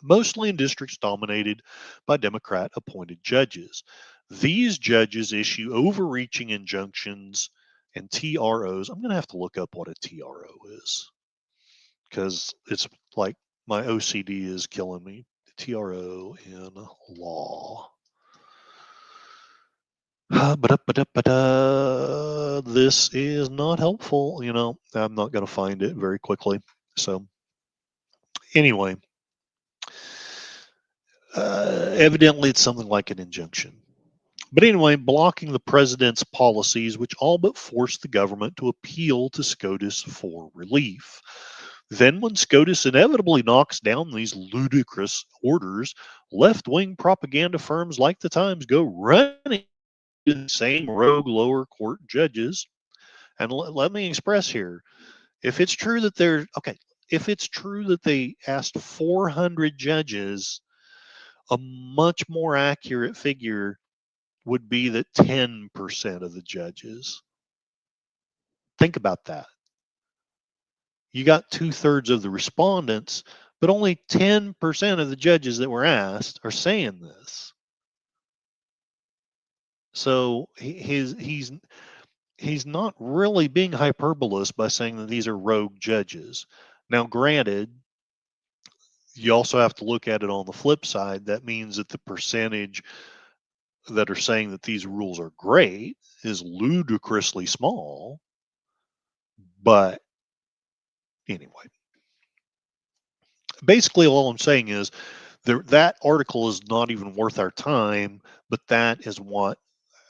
mostly in districts dominated by Democrat-appointed judges. These judges issue overreaching injunctions and TROs. I'm going to have to look up what a TRO is because it's like my OCD is killing me. TRO in law. This is not helpful. I'm not going to find it very quickly. So, anyway, evidently it's something like an injunction. But anyway, blocking the president's policies, which all but forced the government to appeal to SCOTUS for relief. Then, when SCOTUS inevitably knocks down these ludicrous orders, left-wing propaganda firms like the Times go running to the same rogue lower court judges. And let me express here, if it's true that if it's true that they asked 400 judges, a much more accurate figure would be that 10% of the judges. Think about that. You got 2/3 of the respondents, but only 10% of the judges that were asked are saying this. So he's not really being hyperbolous by saying that these are rogue judges. Now, granted, you also have to look at it on the flip side. That means that the percentage that are saying that these rules are great is ludicrously small. But anyway, basically all I'm saying is that article is not even worth our time, but that is what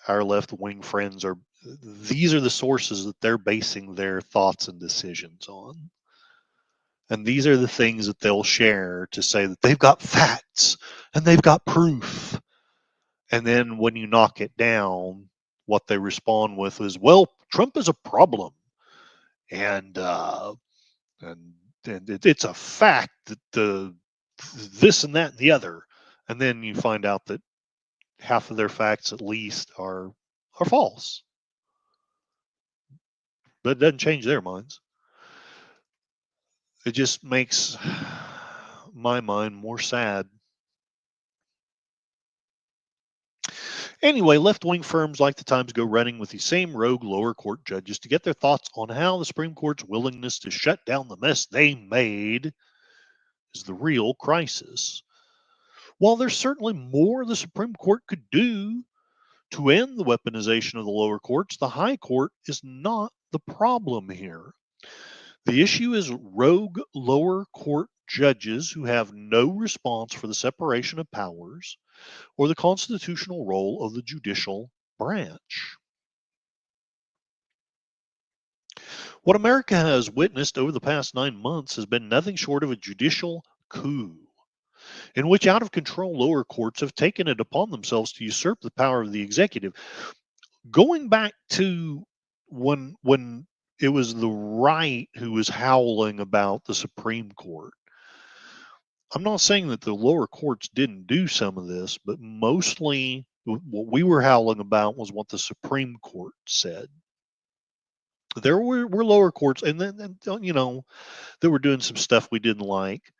our left-wing friends are. These are the sources that they're basing their thoughts and decisions on. And these are the things that they'll share to say that they've got facts and they've got proof. And then when you knock it down, what they respond with is, well, Trump is a problem. And it's a fact that this and that and the other. And then you find out that half of their facts at least are false. But it doesn't change their minds. It just makes my mind more sad. Anyway, left-wing firms like the Times go running with these same rogue lower court judges to get their thoughts on how the Supreme Court's willingness to shut down the mess they made is the real crisis. While there's certainly more the Supreme Court could do to end the weaponization of the lower courts, the High Court is not the problem here. The issue is rogue lower court judges who have no response for the separation of powers or the constitutional role of the judicial branch. What America has witnessed over the past 9 months has been nothing short of a judicial coup, in which out of control lower courts have taken it upon themselves to usurp the power of the executive. Going back to when it was the right who was howling about the Supreme Court, I'm not saying that the lower courts didn't do some of this, but mostly what we were howling about was what the Supreme Court said. There were lower courts, and then they were doing some stuff we didn't like.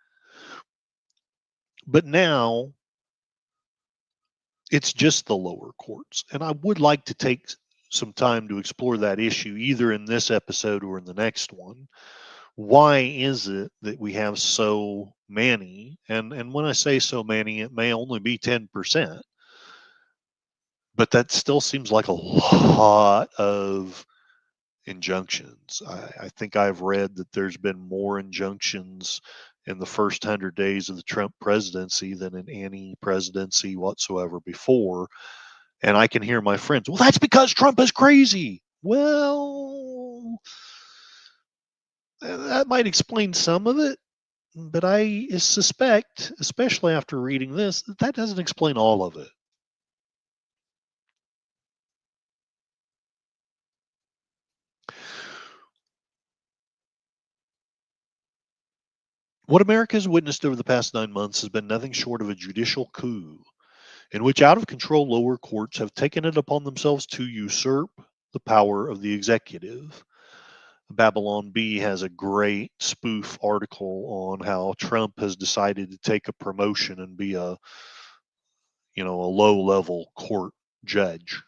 But now it's just the lower courts. And I would like to take some time to explore that issue either in this episode or in the next one. Why is it that we have so many? And when I say so many, it may only be 10%. But that still seems like a lot of injunctions. I think I've read that there's been more injunctions in the first 100 days of the Trump presidency than in any presidency whatsoever before. And I can hear my friends, well, that's because Trump is crazy. Well, that might explain some of it, but I suspect, especially after reading this, that doesn't explain all of it. What America has witnessed over the past 9 months has been nothing short of a judicial coup, in which out of control lower courts have taken it upon themselves to usurp the power of the executive. Babylon Bee has a great spoof article on how Trump has decided to take a promotion and be a low level court judge.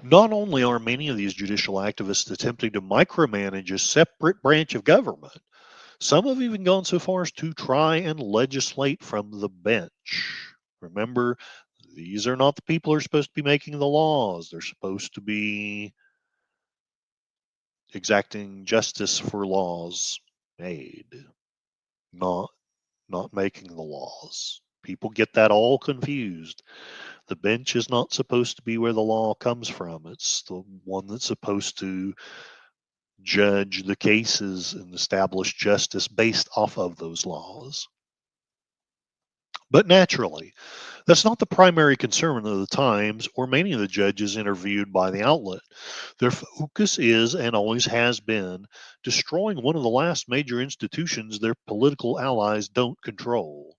Not only are many of these judicial activists attempting to micromanage a separate branch of government, some have even gone so far as to try and legislate from the bench. Remember, these are not the people who are supposed to be making the laws. They're supposed to be exacting justice for laws made, not making the laws. People get that all confused. The bench is not supposed to be where the law comes from. It's the one that's supposed to judge the cases and establish justice based off of those laws. But naturally, that's not the primary concern of the Times or many of the judges interviewed by the outlet. Their focus is and always has been destroying one of the last major institutions their political allies don't control.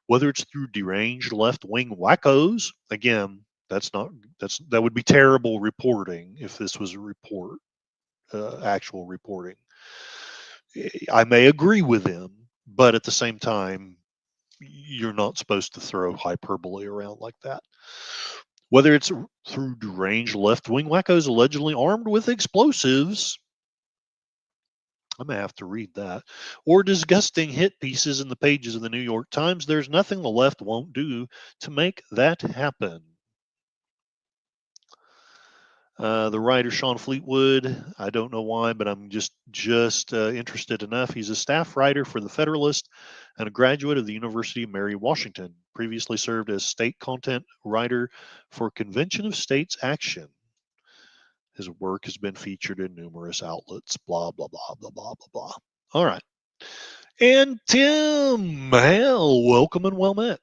Whether it's through deranged left-wing wackos, again, that would be terrible reporting if this was a report, actual reporting. I may agree with them, but at the same time, you're not supposed to throw hyperbole around like that. Whether it's through deranged left-wing wackos allegedly armed with explosives, I'm going to have to read that, or disgusting hit pieces in the pages of the New York Times, there's nothing the left won't do to make that happen. The writer Sean Fleetwood, I don't know why, but I'm just interested enough. He's a staff writer for The Federalist and a graduate of the University of Mary Washington. Previously served as state content writer for Convention of States Action. His work has been featured in numerous outlets. Blah blah blah blah blah blah blah. All right, and Tim, hell, welcome and well met.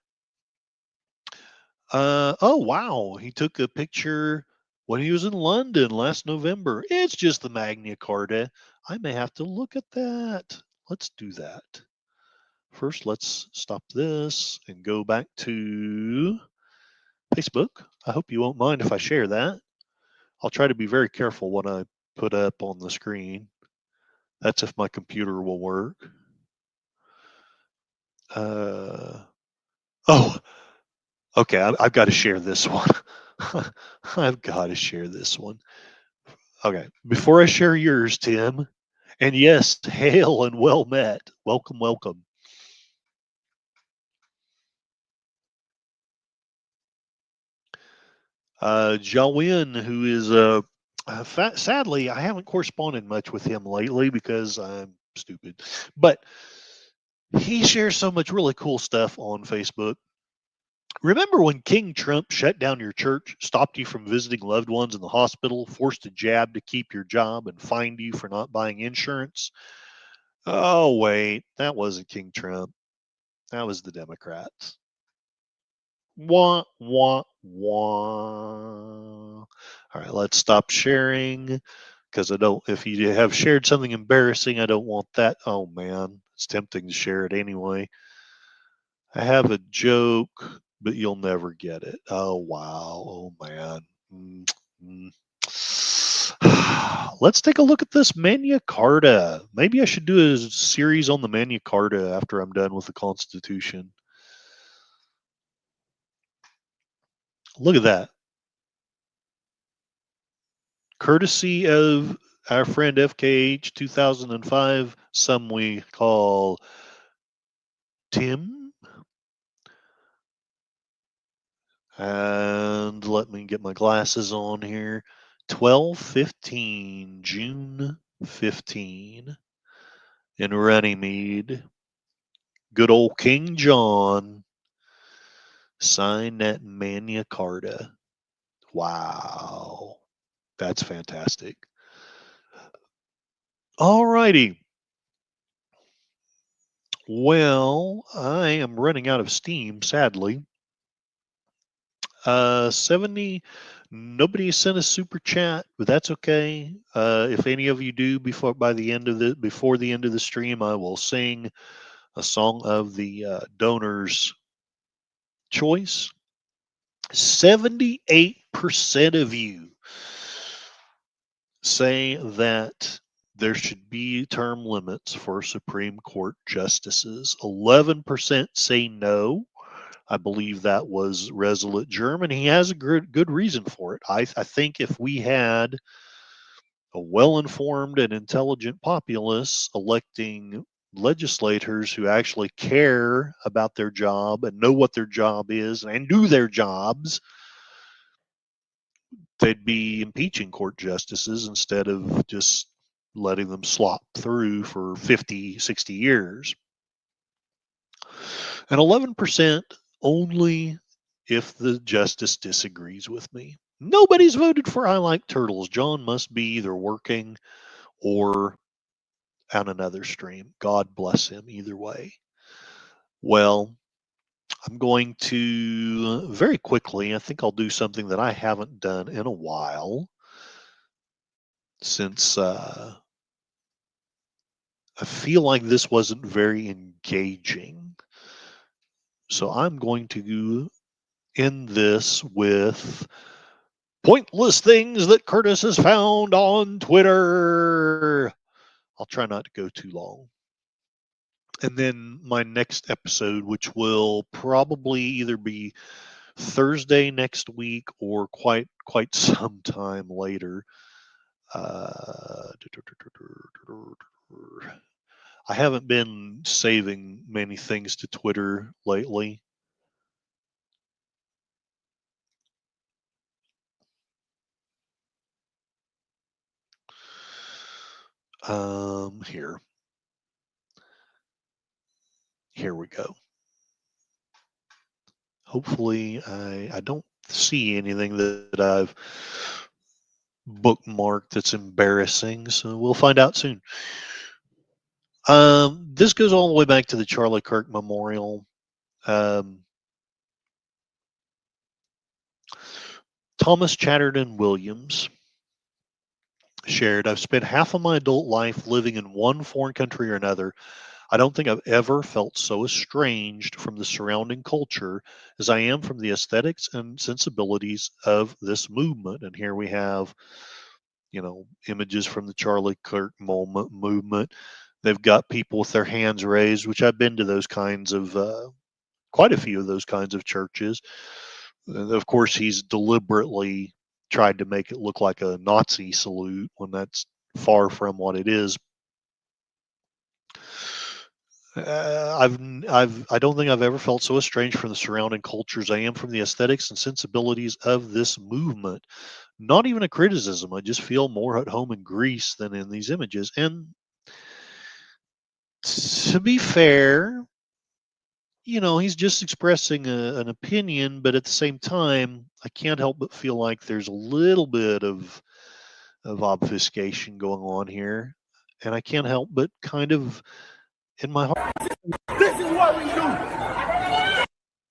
Oh wow, he took a picture when he was in London last November. It's just the Magna Carta. I may have to look at that. Let's do that. First, let's stop this and go back to Facebook. I hope you won't mind if I share that. I'll try to be very careful what I put up on the screen. That's if my computer will work. Oh, okay. I've got to share this one. I've got to share this one. Okay. Before I share yours, Tim, and yes, hail and well met. Welcome, welcome. Jawin, who is sadly, I haven't corresponded much with him lately because I'm stupid, but he shares so much really cool stuff on Facebook. Remember when King Trump shut down your church, stopped you from visiting loved ones in the hospital, forced a jab to keep your job, and fined you for not buying insurance? Oh, wait, that wasn't King Trump. That was the Democrats. Wah, wah, wah. All right, let's stop sharing because I don't, if you have shared something embarrassing, I don't want that. Oh, man, it's tempting to share it anyway. I have a joke, but you'll never get it. Oh, wow. Oh, man. Let's take a look at this Magna Carta. Maybe I should do a series on the Magna Carta after I'm done with the Constitution. Look at that. Courtesy of our friend FKH 2005, some we call Tim. And let me get my glasses on here. 12/15, June 15, in Runnymede. Good old King John signed that Magna Carta. Wow. That's fantastic. All righty. Well, I am running out of steam, sadly. 79 Nobody sent a super chat, but that's okay. If any of you do before the end of the stream, I will sing a song of the donor's choice. 78% of you say that there should be term limits for Supreme Court justices. 11% say no. I believe that was Resolute German. He has a good reason for it. I think if we had a well-informed and intelligent populace electing legislators who actually care about their job and know what their job is and do their jobs, they'd be impeaching court justices instead of just letting them slop through for 50, 60 years. And 11% only if the justice disagrees with me. Nobody's voted for I Like Turtles. John must be either working or on another stream. God bless him either way. Well, I'm going to very quickly, I think I'll do something that I haven't done in a while since I feel like this wasn't very engaging. So I'm going to end this with pointless things that Curtis has found on Twitter. I'll try not to go too long. And then my next episode, which will probably either be Thursday next week or quite some time later. I haven't been saving many things to Twitter lately. Here we go. Hopefully I don't see anything that I've bookmarked that's embarrassing, so we'll find out soon. This goes all the way back to the Charlie Kirk Memorial. Thomas Chatterton Williams shared, I've spent half of my adult life living in one foreign country or another. I don't think I've ever felt so estranged from the surrounding culture as I am from the aesthetics and sensibilities of this movement. And here we have, images from the Charlie Kirk movement. They've got people with their hands raised, which I've been to those kinds of, quite a few of those kinds of churches. And of course, he's deliberately tried to make it look like a Nazi salute when that's far from what it is. I don't think I've ever felt so estranged from the surrounding cultures I am from the aesthetics and sensibilities of this movement. Not even a criticism. I just feel more at home in Greece than in these images. And to be fair, he's just expressing an opinion, but at the same time, I can't help but feel like there's a little bit of obfuscation going on here. And I can't help but kind of in my heart. This is what we do.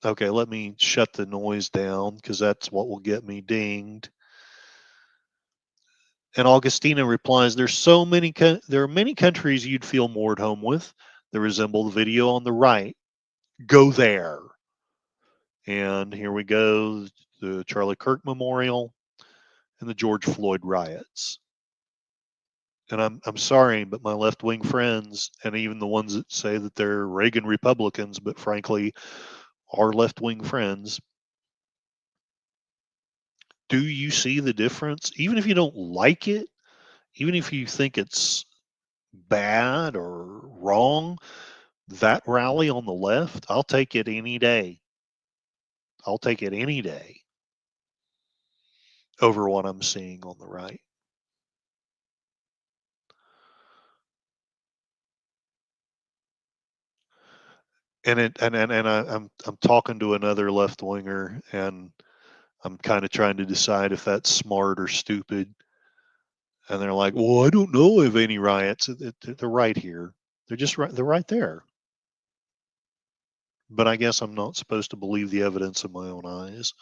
Okay, let me shut the noise down because that's what will get me dinged. And Augustina replies, there are many countries you'd feel more at home with that resemble the video on the right. Go there. And here we go, the Charlie Kirk Memorial and the George Floyd riots. And I'm sorry, but my left-wing friends, and even the ones that say that they're Reagan Republicans, but frankly are left-wing friends, do you see the difference? Even if you don't like it, even if you think it's bad or wrong, that rally on the left, I'll take it any day. I'll take it any day over what I'm seeing on the right. And I'm talking to another left winger, and I'm kind of trying to decide if that's smart or stupid. And they're like, "Well, I don't know of any riots." They're right here. They're right there. But I guess I'm not supposed to believe the evidence of my own eyes.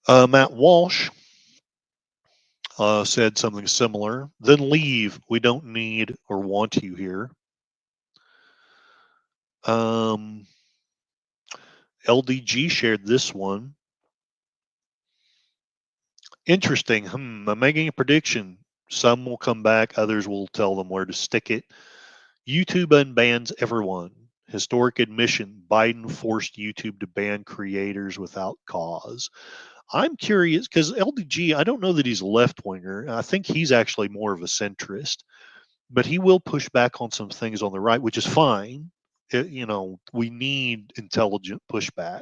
Matt Walsh said something similar. Then leave. We don't need or want you here. LDG shared this one. Interesting. I'm making a prediction. Some will come back, others will tell them where to stick it. YouTube unbans everyone. Historic admission. Biden forced YouTube to ban creators without cause. I'm curious because LDG, I don't know that he's a left winger. I think he's actually more of a centrist, but he will push back on some things on the right, which is fine. We need intelligent pushback.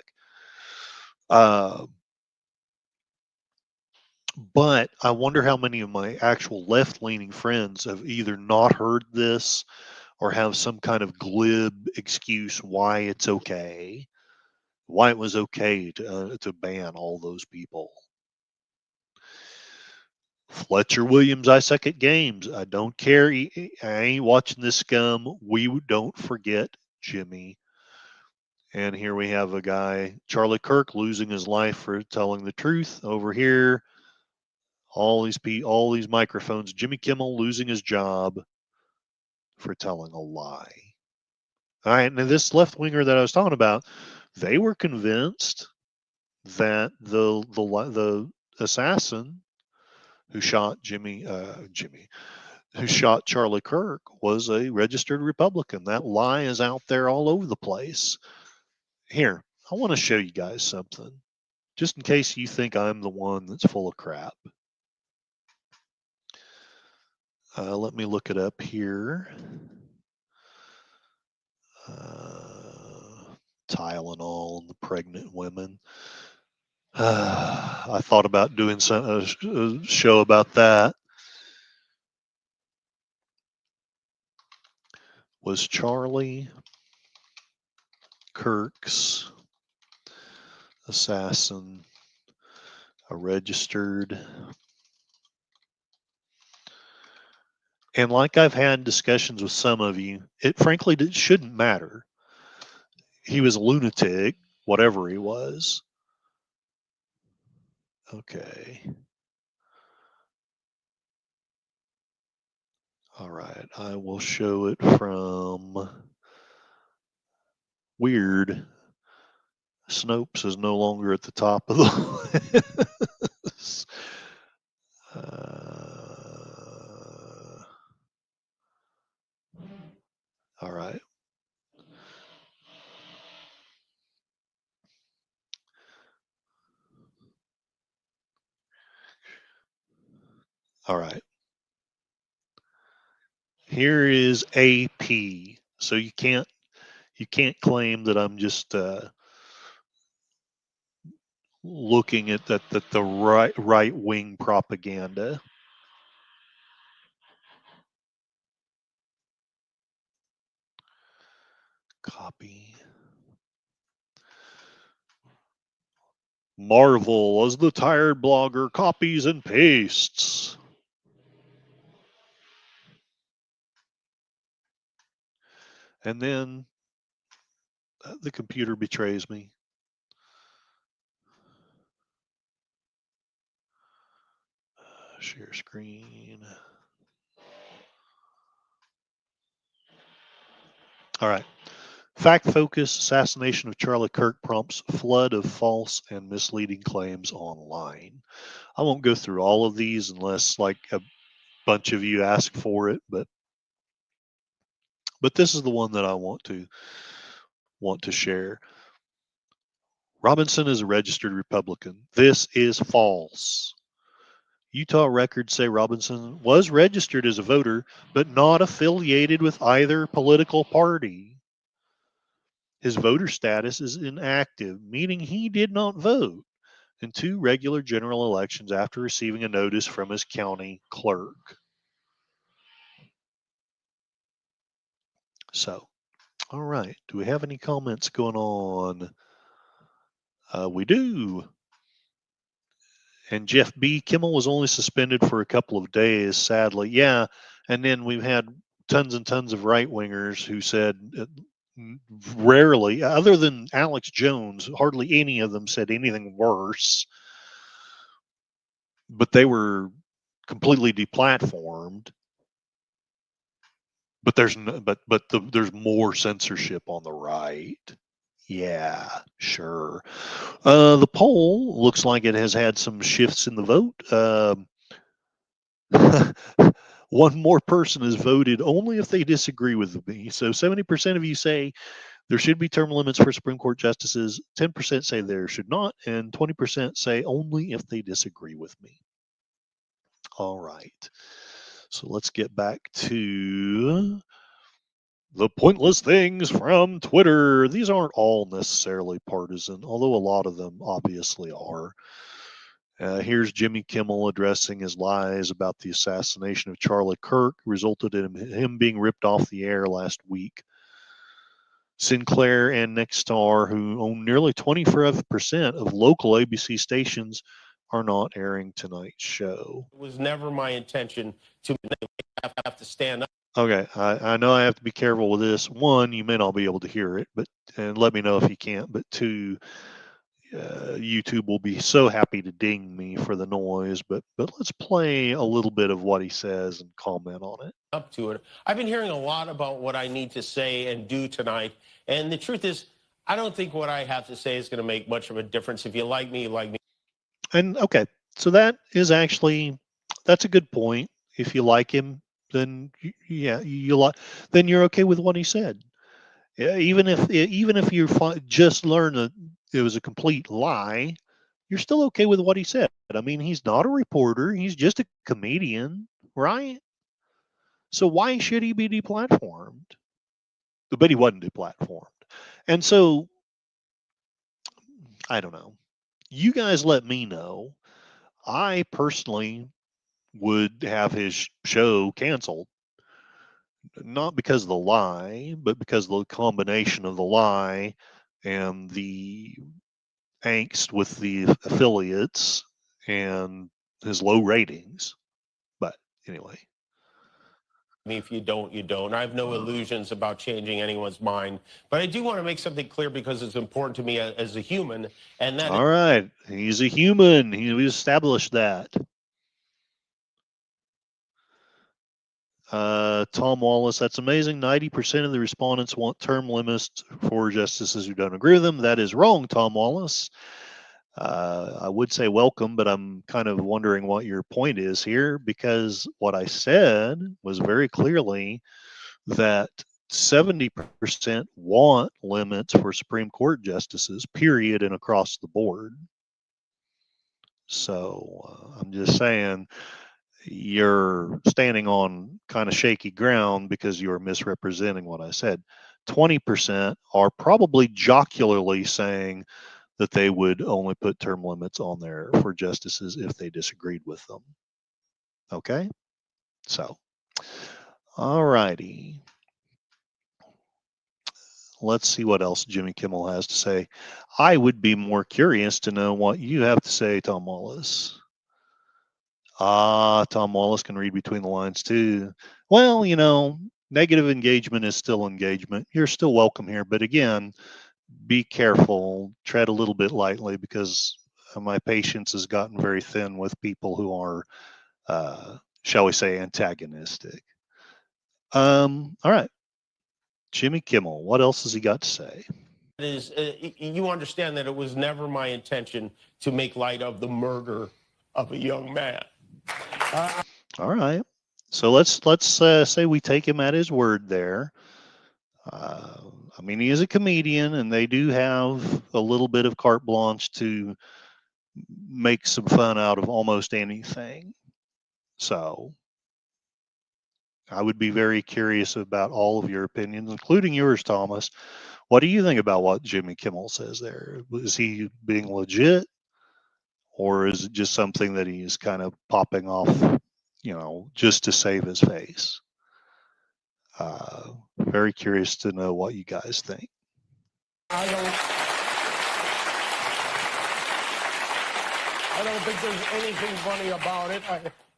But I wonder how many of my actual left-leaning friends have either not heard this or have some kind of glib excuse why it's okay, why it was okay to ban all those people. Fletcher Williams, I suck at games. I don't care. I ain't watching this scum. We don't forget Jimmy. And here we have a guy, Charlie Kirk, losing his life for telling the truth. Over here, all these microphones. Jimmy Kimmel losing his job for telling a lie. All right, and this left winger that I was talking about, they were convinced that the assassin who shot who shot Charlie Kirk was a registered Republican. That lie is out there all over the place. Here, I want to show you guys something, just in case you think I'm the one that's full of crap. Let me look it up here. Tylenol and the pregnant women. I thought about doing a show about that. Was Charlie Kirk's assassin a registered? And like I've had discussions with some of you, it frankly shouldn't matter. He was a lunatic, whatever he was. Okay. All right, I will show it from weird. Snopes is no longer at the top of the list. All right. All right. Here is AP. So you can't claim that I'm just looking at the right wing propaganda. Copy. Marvel as the tired blogger copies and pastes. And then the computer betrays me. Share screen. All right. Fact focus assassination of Charlie Kirk prompts flood of false and misleading claims online. I won't go through all of these unless like a bunch of you ask for it, but this is the one that I want to share. Robinson is a registered Republican. This is false. Utah records say Robinson was registered as a voter, but not affiliated with either political party. His voter status is inactive, meaning he did not vote in 2 regular general elections after receiving a notice from his county clerk. So, all right. Do we have any comments going on? We do. And Jeff B. Kimmel was only suspended for a couple of days, sadly. Yeah. And then we've had tons and tons of right wingers who said rarely, other than Alex Jones, hardly any of them said anything worse. but they were completely deplatformed. But there's there's more censorship on the right. Yeah, sure. The poll looks like it has had some shifts in the vote. One more person has voted only if they disagree with me. So 70% of you say there should be term limits for Supreme Court justices. 10% say there should not, and 20% say only if they disagree with me. All right. So let's get back to the pointless things from Twitter. These aren't all necessarily partisan, although a lot of them obviously are. Here's Jimmy Kimmel addressing his lies about the assassination of Charlie Kirk, resulted in him being ripped off the air last week. Sinclair and Nexstar, who own nearly 25% of local ABC stations, are not airing tonight's show. It was never my intention to have to stand up. Okay, I know I have to be careful with this. One, you may not be able to hear it, and let me know if you can't. But two, YouTube will be so happy to ding me for the noise. But let's play a little bit of what he says and comment on it. Up to it. I've been hearing a lot about what I need to say and do tonight, and the truth is, I don't think what I have to say is going to make much of a difference. If you like me, you like me. And okay, so that's a good point. If you like him, then then you're okay with what he said. Even if you just learn that it was a complete lie, you're still okay with what he said. I mean, he's not a reporter; he's just a comedian, right? So why should he be deplatformed? But he wasn't deplatformed, and so I don't know. You guys let me know. I personally would have his show canceled. Not because of the lie, but because of the combination of the lie and the angst with the affiliates and his low ratings. But anyway. If you don't, you don't. I have no illusions about changing anyone's mind. But I do want to make something clear because it's important to me as a human. And that. All right. He's a human. We established that. Tom Wallace, that's amazing. 90% of the respondents want term limits for justices who don't agree with them. That is wrong, Tom Wallace. I would say welcome, but I'm kind of wondering what your point is here, because what I said was very clearly that 70% want limits for Supreme Court justices, period, and across the board. So I'm just saying, you're standing on kind of shaky ground because you're misrepresenting what I said. 20% are probably jocularly saying that they would only put term limits on there for justices if they disagreed with them. Okay? So, all righty. Let's see what else Jimmy Kimmel has to say. I would be more curious to know what you have to say, Tom Wallace. Tom Wallace can read between the lines too. Well, negative engagement is still engagement. You're still welcome here. But again, be careful, tread a little bit lightly, because my patience has gotten very thin with people who are, shall we say, antagonistic. All right. Jimmy Kimmel, what else has he got to say? You understand that it was never my intention to make light of the murder of a young man. All right. So let's say we take him at his word there. I mean, he is a comedian, and they do have a little bit of carte blanche to make some fun out of almost anything. So I would be very curious about all of your opinions, including yours, Thomas. What do you think about what Jimmy Kimmel says there? Is he being legit, or is it just something that he's kind of popping off, just to save his face? Very curious to know what you guys think. I don't think there's anything funny about it.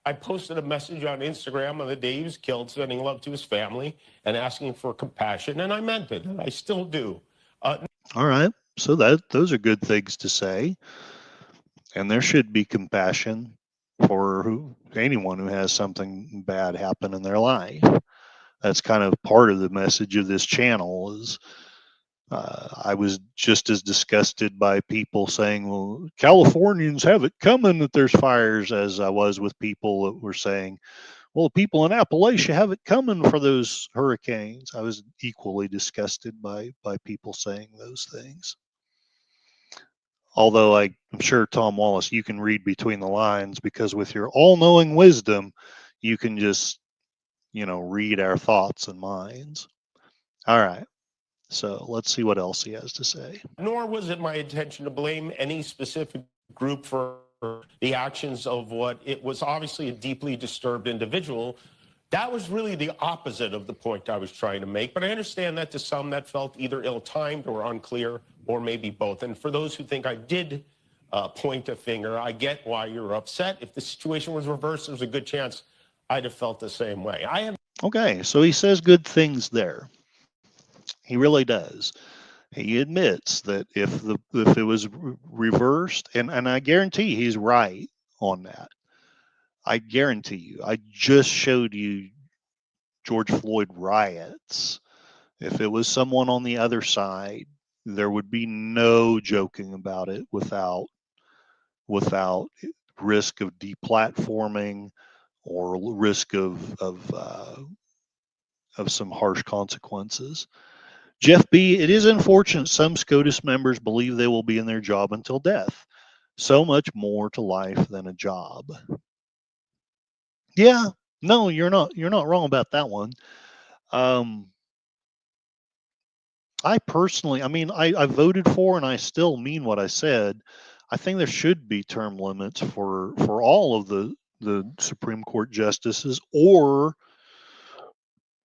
I posted a message on Instagram on the day he was killed, sending love to his family and asking for compassion, and I meant it, and I still do. All right, so those are good things to say, and there should be compassion for anyone who has something bad happen in their life. That's kind of part of the message of this channel is I was just as disgusted by people saying, well, Californians have it coming that there's fires, as I was with people that were saying, well, people in Appalachia have it coming for those hurricanes. I was equally disgusted by people saying those things. Although I'm sure, Tom Wallace, you can read between the lines, because with your all-knowing wisdom, you can just, read our thoughts and minds. All right. So let's see what else he has to say. Nor was it my intention to blame any specific group for the actions of what it was obviously a deeply disturbed individual. That was really the opposite of the point I was trying to make. But I understand that to some that felt either ill-timed or unclear, or maybe both. And for those who think I did point a finger, I get why you're upset. If the situation was reversed, there's a good chance I'd have felt the same way. Okay, so he says good things there. He really does. He admits that if it was reversed, and I guarantee he's right on that. I guarantee you. I just showed you George Floyd riots. If it was someone on the other side, there would be no joking about it without risk of deplatforming or risk of some harsh consequences. Jeff B., it is unfortunate some SCOTUS members believe they will be in their job until death. So much more to life than a job. Yeah, no, you're not wrong about that one. I personally, I voted for, and I still mean what I said. I think there should be term limits for all of the Supreme Court justices, or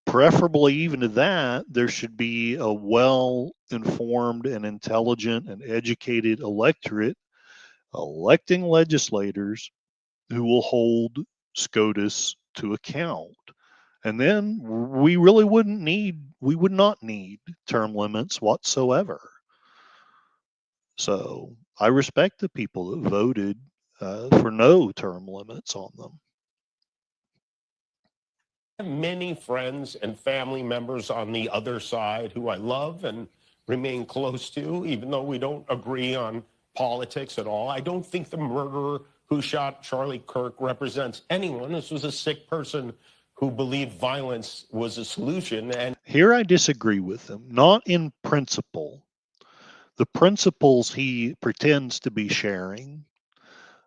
preferably even to that, there should be a well-informed and intelligent and educated electorate electing legislators who will hold SCOTUS to account. And then we would not need term limits whatsoever. So I respect the people that voted for no term limits on them. Many friends and family members on the other side who I love and remain close to, even though we don't agree on politics at all. I don't think the murderer who shot Charlie Kirk represents anyone. This was a sick person who believed violence was a solution. And here I disagree with him, not in principle. The principles he pretends to be sharing,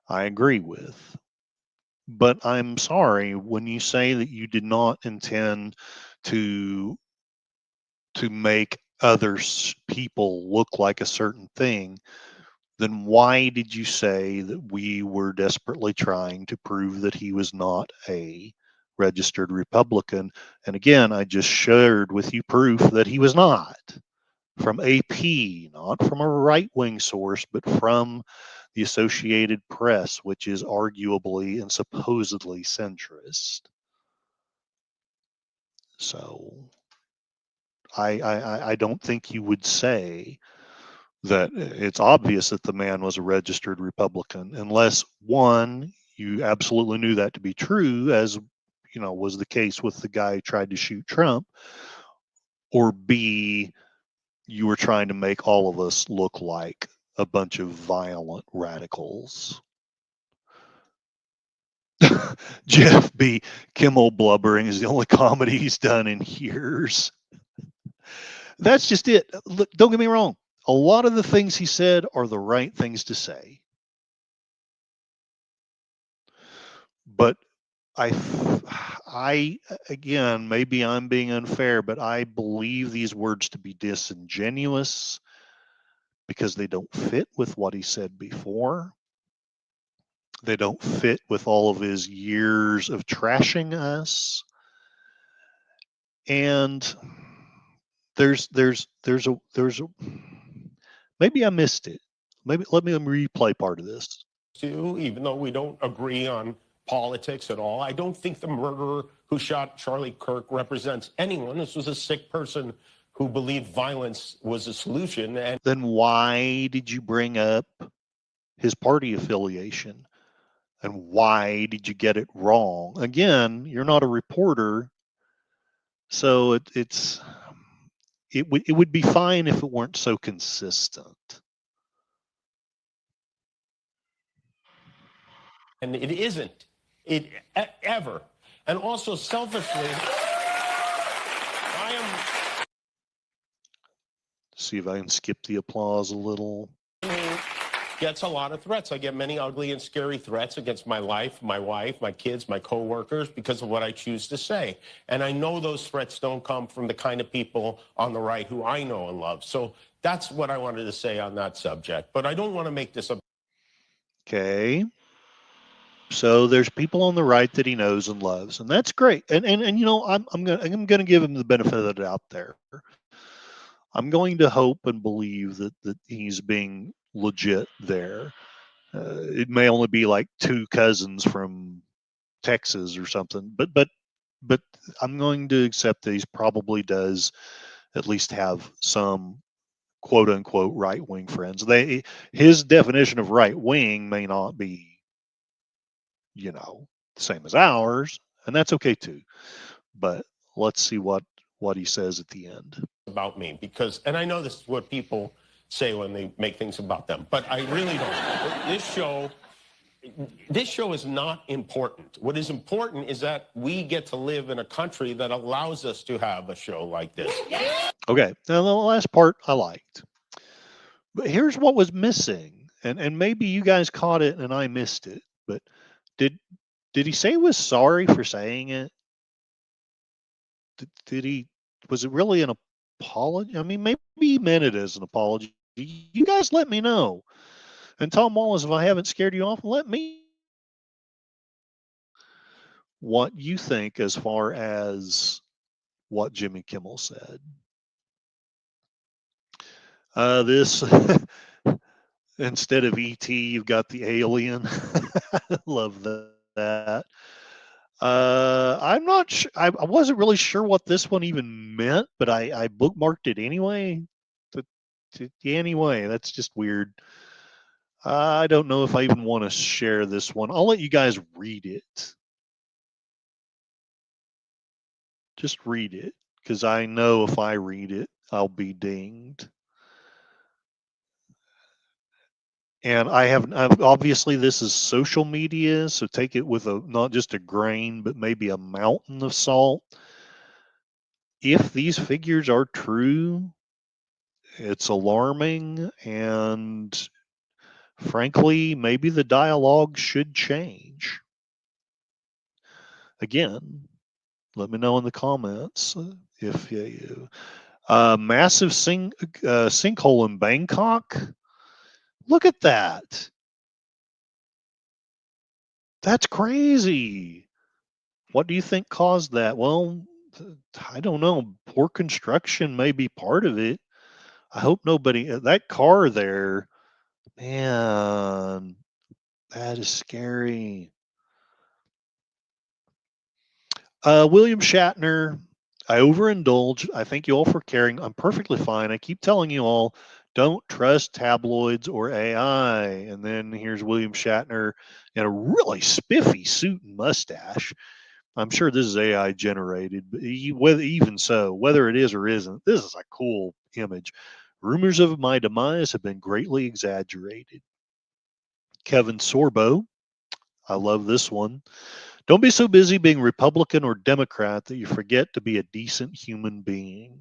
I agree with. But I'm sorry, when you say that you did not intend to make other people look like a certain thing, then why did you say that we were desperately trying to prove that he was not a registered Republican? And again, I just shared with you proof that he was not, from AP, not from a right-wing source, but from the Associated Press, which is arguably and supposedly centrist. So I don't think you would say that it's obvious that the man was a registered Republican, unless one, you absolutely knew that to be true, as was the case with the guy who tried to shoot Trump, or B, you were trying to make all of us look like a bunch of violent radicals. Jeff B. Kimmel blubbering is the only comedy he's done in years. That's just it. Look, don't get me wrong. A lot of the things he said are the right things to say. But I again, maybe I'm being unfair, but I believe these words to be disingenuous because they don't fit with what he said before. They don't fit with all of his years of trashing us. And there's a maybe I missed it. Maybe let me replay part of this. Even though we don't agree on politics at all, I don't think the murderer who shot Charlie Kirk represents anyone. This was a sick person who believed violence was a solution. And then why did you bring up his party affiliation? And why did you get it wrong? Again, you're not a reporter, so it would be fine if it weren't so consistent. And it isn't. Ever. And also selfishly, I am. See if I can skip the applause a little. Gets a lot of threats. I get many ugly and scary threats against my life, my wife, my kids, my coworkers because of what I choose to say. And I know those threats don't come from the kind of people on the right who I know and love. So that's what I wanted to say on that subject. But I don't want to make this a... Okay. So there's people on the right that he knows and loves, and that's great. And you know, I'm gonna give him the benefit of the doubt there. I'm going to hope and believe that he's being legit there. It may only be like two cousins from Texas or something, but I'm going to accept that he probably does at least have some quote unquote right wing friends. His definition of right wing may not be, you know, the same as ours, and that's okay too. But let's see what he says at the end. About me, because, and I know this is what people say when they make things about them, but I really don't. This show is not important. What is important is that we get to live in a country that allows us to have a show like this. Okay, now the last part I liked. But here's what was missing, and maybe you guys caught it and I missed it, but did he say he was sorry for saying it? Did he, was it really an apology? I mean, maybe he meant it as an apology. You guys let me know. And Tom Wallace, if I haven't scared you off, let me what you think as far as what Jimmy Kimmel said. This instead of ET, you've got the alien. Love that. I'm not sure. I wasn't really sure what this one even meant, but I bookmarked it anyway. Anyway, that's just weird. I don't know if I even want to share this one. I'll let you guys read it. Just read it, because I know if I read it, I'll be dinged. And I've obviously this is social media, so take it with not just a grain, but maybe a mountain of salt. If these figures are true, it's alarming, and frankly, maybe the dialogue should change. Again, let me know in the comments if you massive sinkhole in Bangkok. Look at that. That's crazy. What do you think caused that? Well, I don't know. Poor construction may be part of it. I hope nobody, that car there, man, that is scary. William Shatner, I overindulge. I thank you all for caring. I'm perfectly fine. I keep telling you all, don't trust tabloids or AI. And then here's William Shatner in a really spiffy suit and mustache. I'm sure this is AI generated, but even so, whether it is or isn't, this is a cool image. Rumors of my demise have been greatly exaggerated. Kevin Sorbo, I love this one. Don't be so busy being Republican or Democrat that you forget to be a decent human being.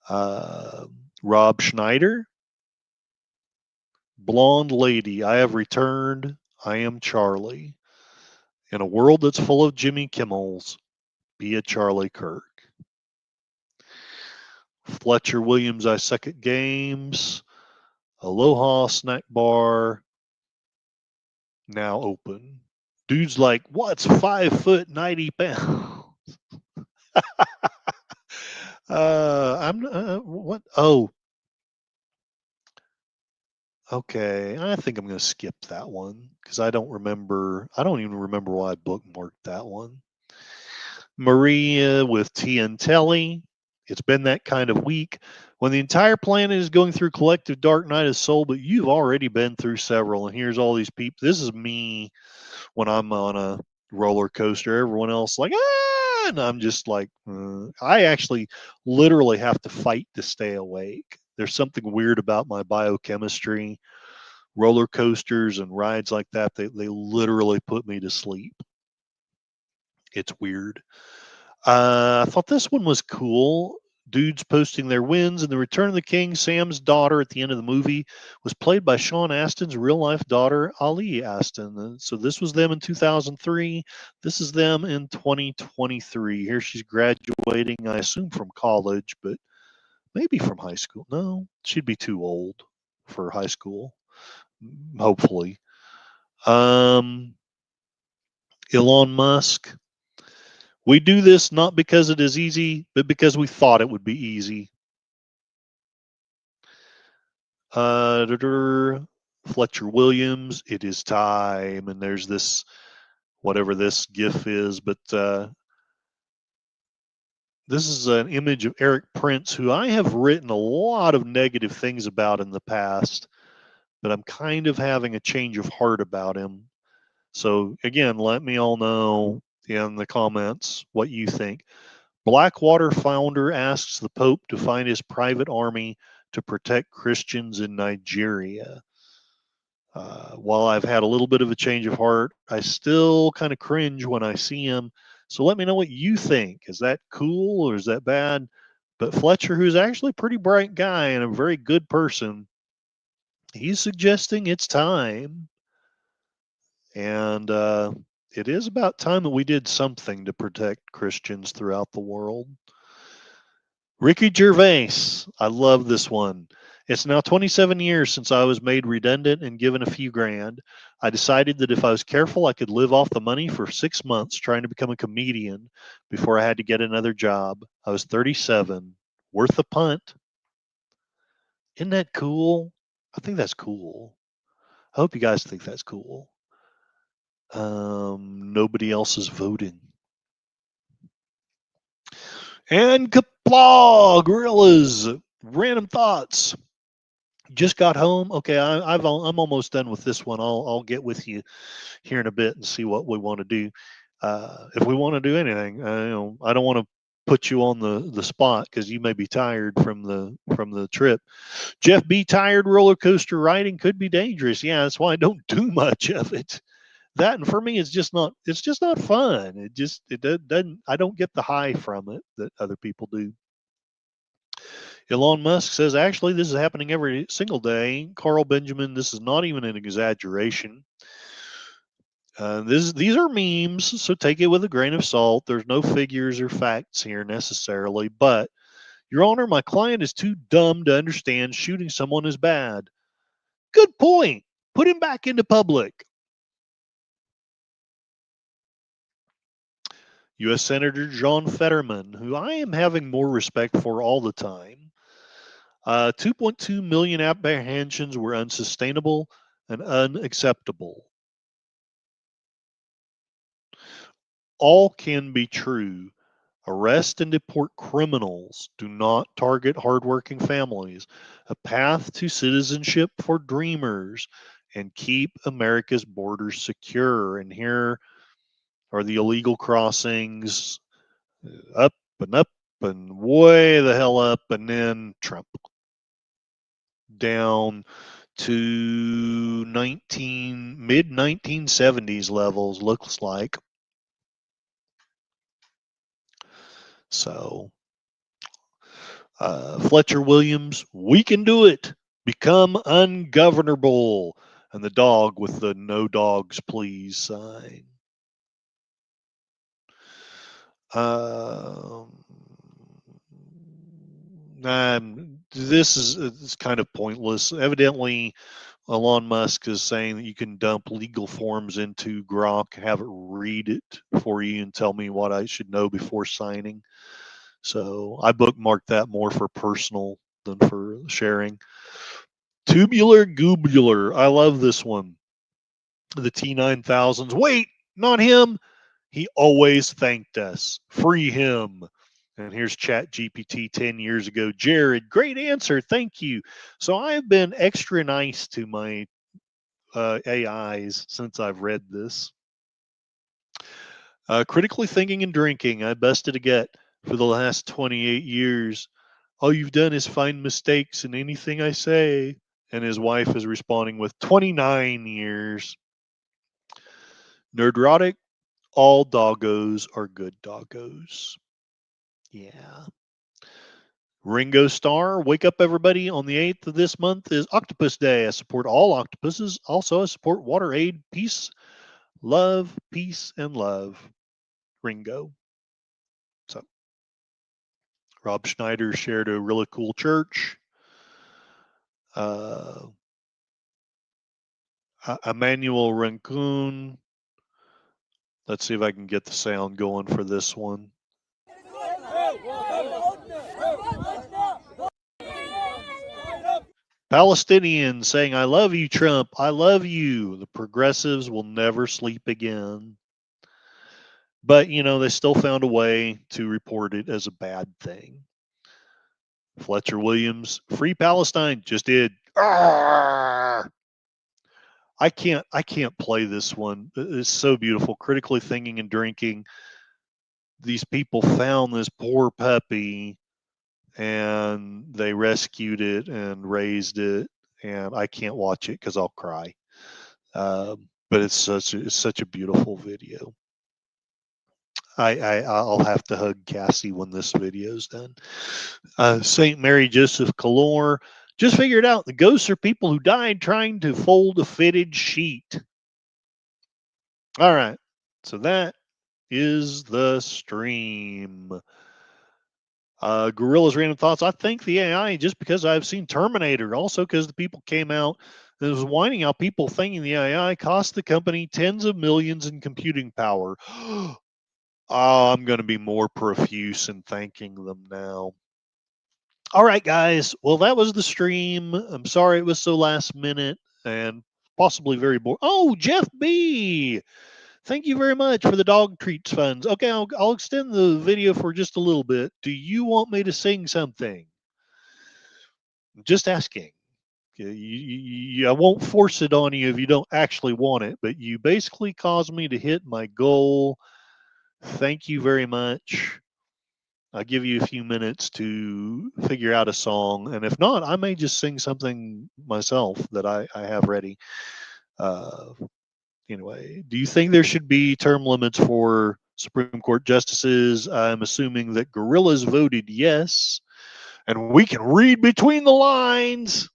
Rob Schneider, blonde lady, I have returned. I am Charlie. In a world that's full of Jimmy Kimmels, be a Charlie Kirk. Fletcher Williams, I suck at games. Aloha Snack Bar, now open. Dude's like, what's 5 foot 90 pounds? What? Oh, okay. I think I'm going to skip that one because I don't remember. I don't even remember why I bookmarked that one. Maria with Tea and Telly. It's been that kind of week when the entire planet is going through collective dark night of soul, but you've already been through several. And here's all these people. This is me when I'm on a roller coaster. Everyone else like, ah, and I'm just like, I actually literally have to fight to stay awake. There's something weird about my biochemistry. Roller coasters and rides like that, they literally put me to sleep. It's weird. I thought this one was cool. Dudes posting their wins. In The Return of the King, Sam's daughter at the end of the movie was played by Sean Astin's real life daughter, Ali Astin. And so this was them in 2003. This is them in 2023. Here she's graduating, I assume from college, but maybe from high school. No, she'd be too old for high school, hopefully. Elon Musk. We do this not because it is easy, but because we thought it would be easy. Fletcher Williams, it is time. And there's this, whatever this GIF is, but this is an image of Eric Prince, who I have written a lot of negative things about in the past, but I'm kind of having a change of heart about him. So again, let me all know in the comments what you think. Blackwater founder asks the Pope to find his private army to protect Christians in Nigeria. While I've had a little bit of a change of heart, I still kind of cringe when I see him. So let me know what you think. Is that cool or is that bad? But Fletcher, who's actually a pretty bright guy and a very good person, he's suggesting it's time. And it is about time that we did something to protect Christians throughout the world. Ricky Gervais, I love this one. It's now 27 years since I was made redundant and given a few grand. I decided that if I was careful, I could live off the money for 6 months trying to become a comedian before I had to get another job. I was 37. Worth a punt. Isn't that cool? I think that's cool. I hope you guys think that's cool. Nobody else is voting. And Kapla, Gorillas, Random Thoughts. Just got home. Okay, I'm almost done with this one. I'll get with you here in a bit and see what we want to do. If we want to do anything, I don't want to put you on the spot because you may be tired from the trip. Jeff B. Tired roller coaster riding could be dangerous. Yeah, that's why I don't do much of it. That, and for me, it's just not fun. It doesn't. I don't get the high from it that other people do. Elon Musk says, actually, this is happening every single day. Carl Benjamin, this is not even an exaggeration. These are memes, so take it with a grain of salt. There's no figures or facts here necessarily, but Your Honor, my client is too dumb to understand shooting someone is bad. Good point. Put him back into public. U.S. Senator John Fetterman, who I am having more respect for all the time. 2.2 million apprehensions were unsustainable and unacceptable. All can be true. Arrest and deport criminals. Do not target hardworking families. A path to citizenship for dreamers. And keep America's borders secure. And here are the illegal crossings. Up and way the hell up, and then Trump. Down to mid 1970s levels, looks like. So Fletcher Williams, we can do it. Become ungovernable. And the dog with the no dogs please sign. This is kind of pointless. Evidently, Elon Musk is saying that you can dump legal forms into Grok, have it read it for you, and tell me what I should know before signing. So I bookmarked that more for personal than for sharing. Tubular Goobular. I love this one. The T9000s. Wait, not him. He always thanked us. Free him. And here's Chat GPT 10 years ago. Jared, great answer. Thank you. So I have been extra nice to my AIs since I've read this. Critically thinking and drinking. I busted a gut for the last 28 years. All you've done is find mistakes in anything I say. And his wife is responding with 29 years. Nerdrotic. All doggos are good doggos. Yeah. Ringo Starr, wake up everybody. On the 8th of this month is Octopus Day. I support all octopuses. Also, I support Water Aid. Peace, and love. Ringo. So, Rob Schneider shared a really cool church. Emmanuel Rancoon. Let's see if I can get the sound going for this one. Palestinians saying, I love you, Trump. I love you. The progressives will never sleep again. But, you know, they still found a way to report it as a bad thing. Fletcher Williams, free Palestine, just did. Arrgh! I can't play this one. It's so beautiful. Critically thinking and drinking. These people found this poor puppy and they rescued it and raised it, and I can't watch it because I'll cry. But it's such a beautiful video. I'll have to hug Cassie when this video's done. St. Mary Joseph Calor just figured out the ghosts are people who died trying to fold a fitted sheet. All right, so that is the stream. Gorilla's random thoughts. I think the AI, just because I've seen Terminator, also because the people came out and was whining out people thinking the AI cost the company tens of millions in computing power. Oh, I'm going to be more profuse in thanking them now. All right, guys. Well, that was the stream. I'm sorry it was so last minute and possibly very boring. Oh, Jeff B. Thank you very much for the dog treats funds. Okay, I'll extend the video for just a little bit. Do you want me to sing something? Just asking. I won't force it on you if you don't actually want it, but you basically caused me to hit my goal. Thank you very much. I'll give you a few minutes to figure out a song, and if not, I may just sing something myself that I have ready. Anyway, do you think there should be term limits for Supreme Court justices? I'm assuming that Gorillas voted yes, and we can read between the lines.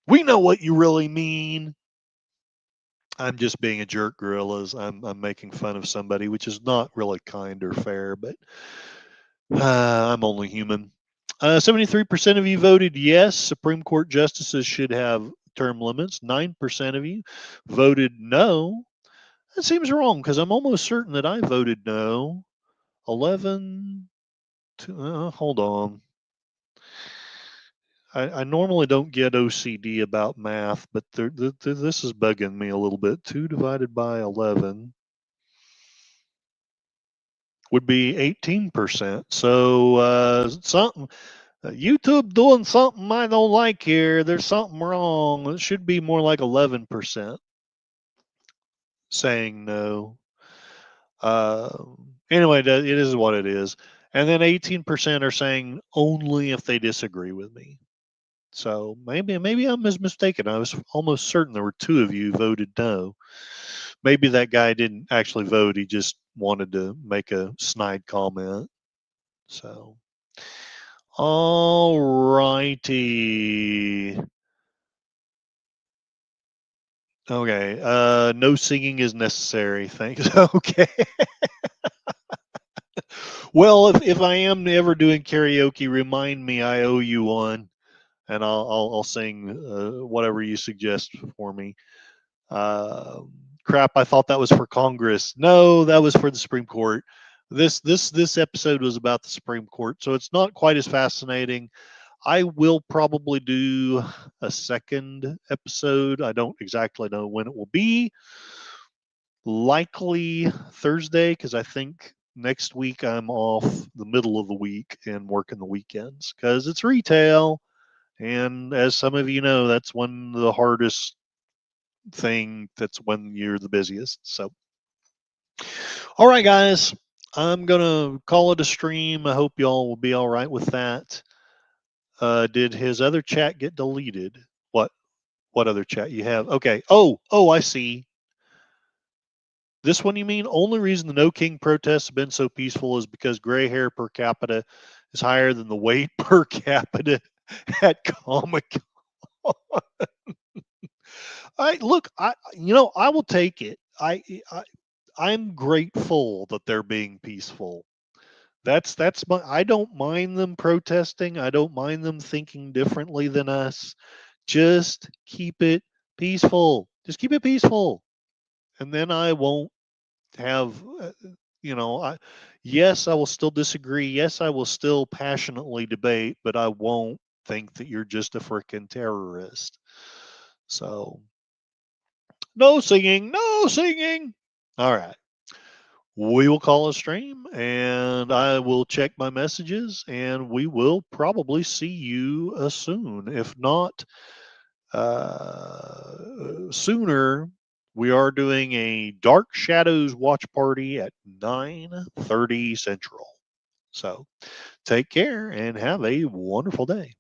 We know what you really mean. I'm just being a jerk, Gorillas. I'm making fun of somebody, which is not really kind or fair, but I'm only human. 73% of you voted yes. Supreme Court justices should have term limits. 9% of you voted no. That seems wrong because I'm almost certain that I voted no. 11. Hold on. I normally don't get OCD about math, but this is bugging me a little bit. 2 divided by 11 would be 18%. So something. YouTube doing something I don't like here. There's something wrong. It should be more like 11% saying no. Anyway, it is what it is. And then 18% are saying only if they disagree with me. So maybe I'm mistaken. I was almost certain there were 2 of you voted no. Maybe that guy didn't actually vote. He just wanted to make a snide comment. So, all righty. Okay. No singing is necessary. Thanks. Okay. Well, if I am ever doing karaoke, remind me I owe you one, and I'll sing whatever you suggest for me. Crap! I thought that was for Congress. No, that was for the Supreme Court. This episode was about the Supreme Court, so it's not quite as fascinating. I will probably do a second episode. I don't exactly know when it will be. Likely Thursday, because I think next week I'm off the middle of the week and working the weekends because it's retail. And as some of you know, that's one of the hardest thing. That's when you're the busiest. So, all right, guys, I'm going to call it a stream. I hope y'all will be all right with that. Did his other chat get deleted? What other chat you have? Okay. Oh, I see. This one you mean? Only reason the No King protests have been so peaceful is because gray hair per capita is higher than the weight per capita at Comic Con. I look, I will take it. I'm grateful that they're being peaceful. That's my. I don't mind them protesting. I don't mind them thinking differently than us. Just keep it peaceful. Just keep it peaceful, and then I won't have. Yes, I will still disagree. Yes, I will still passionately debate, but I won't think that you're just a freaking terrorist. So, no singing, no singing. All right. We will call a stream and I will check my messages and we will probably see you soon. If not sooner, we are doing a Dark Shadows watch party at 9:30 Central. So take care and have a wonderful day.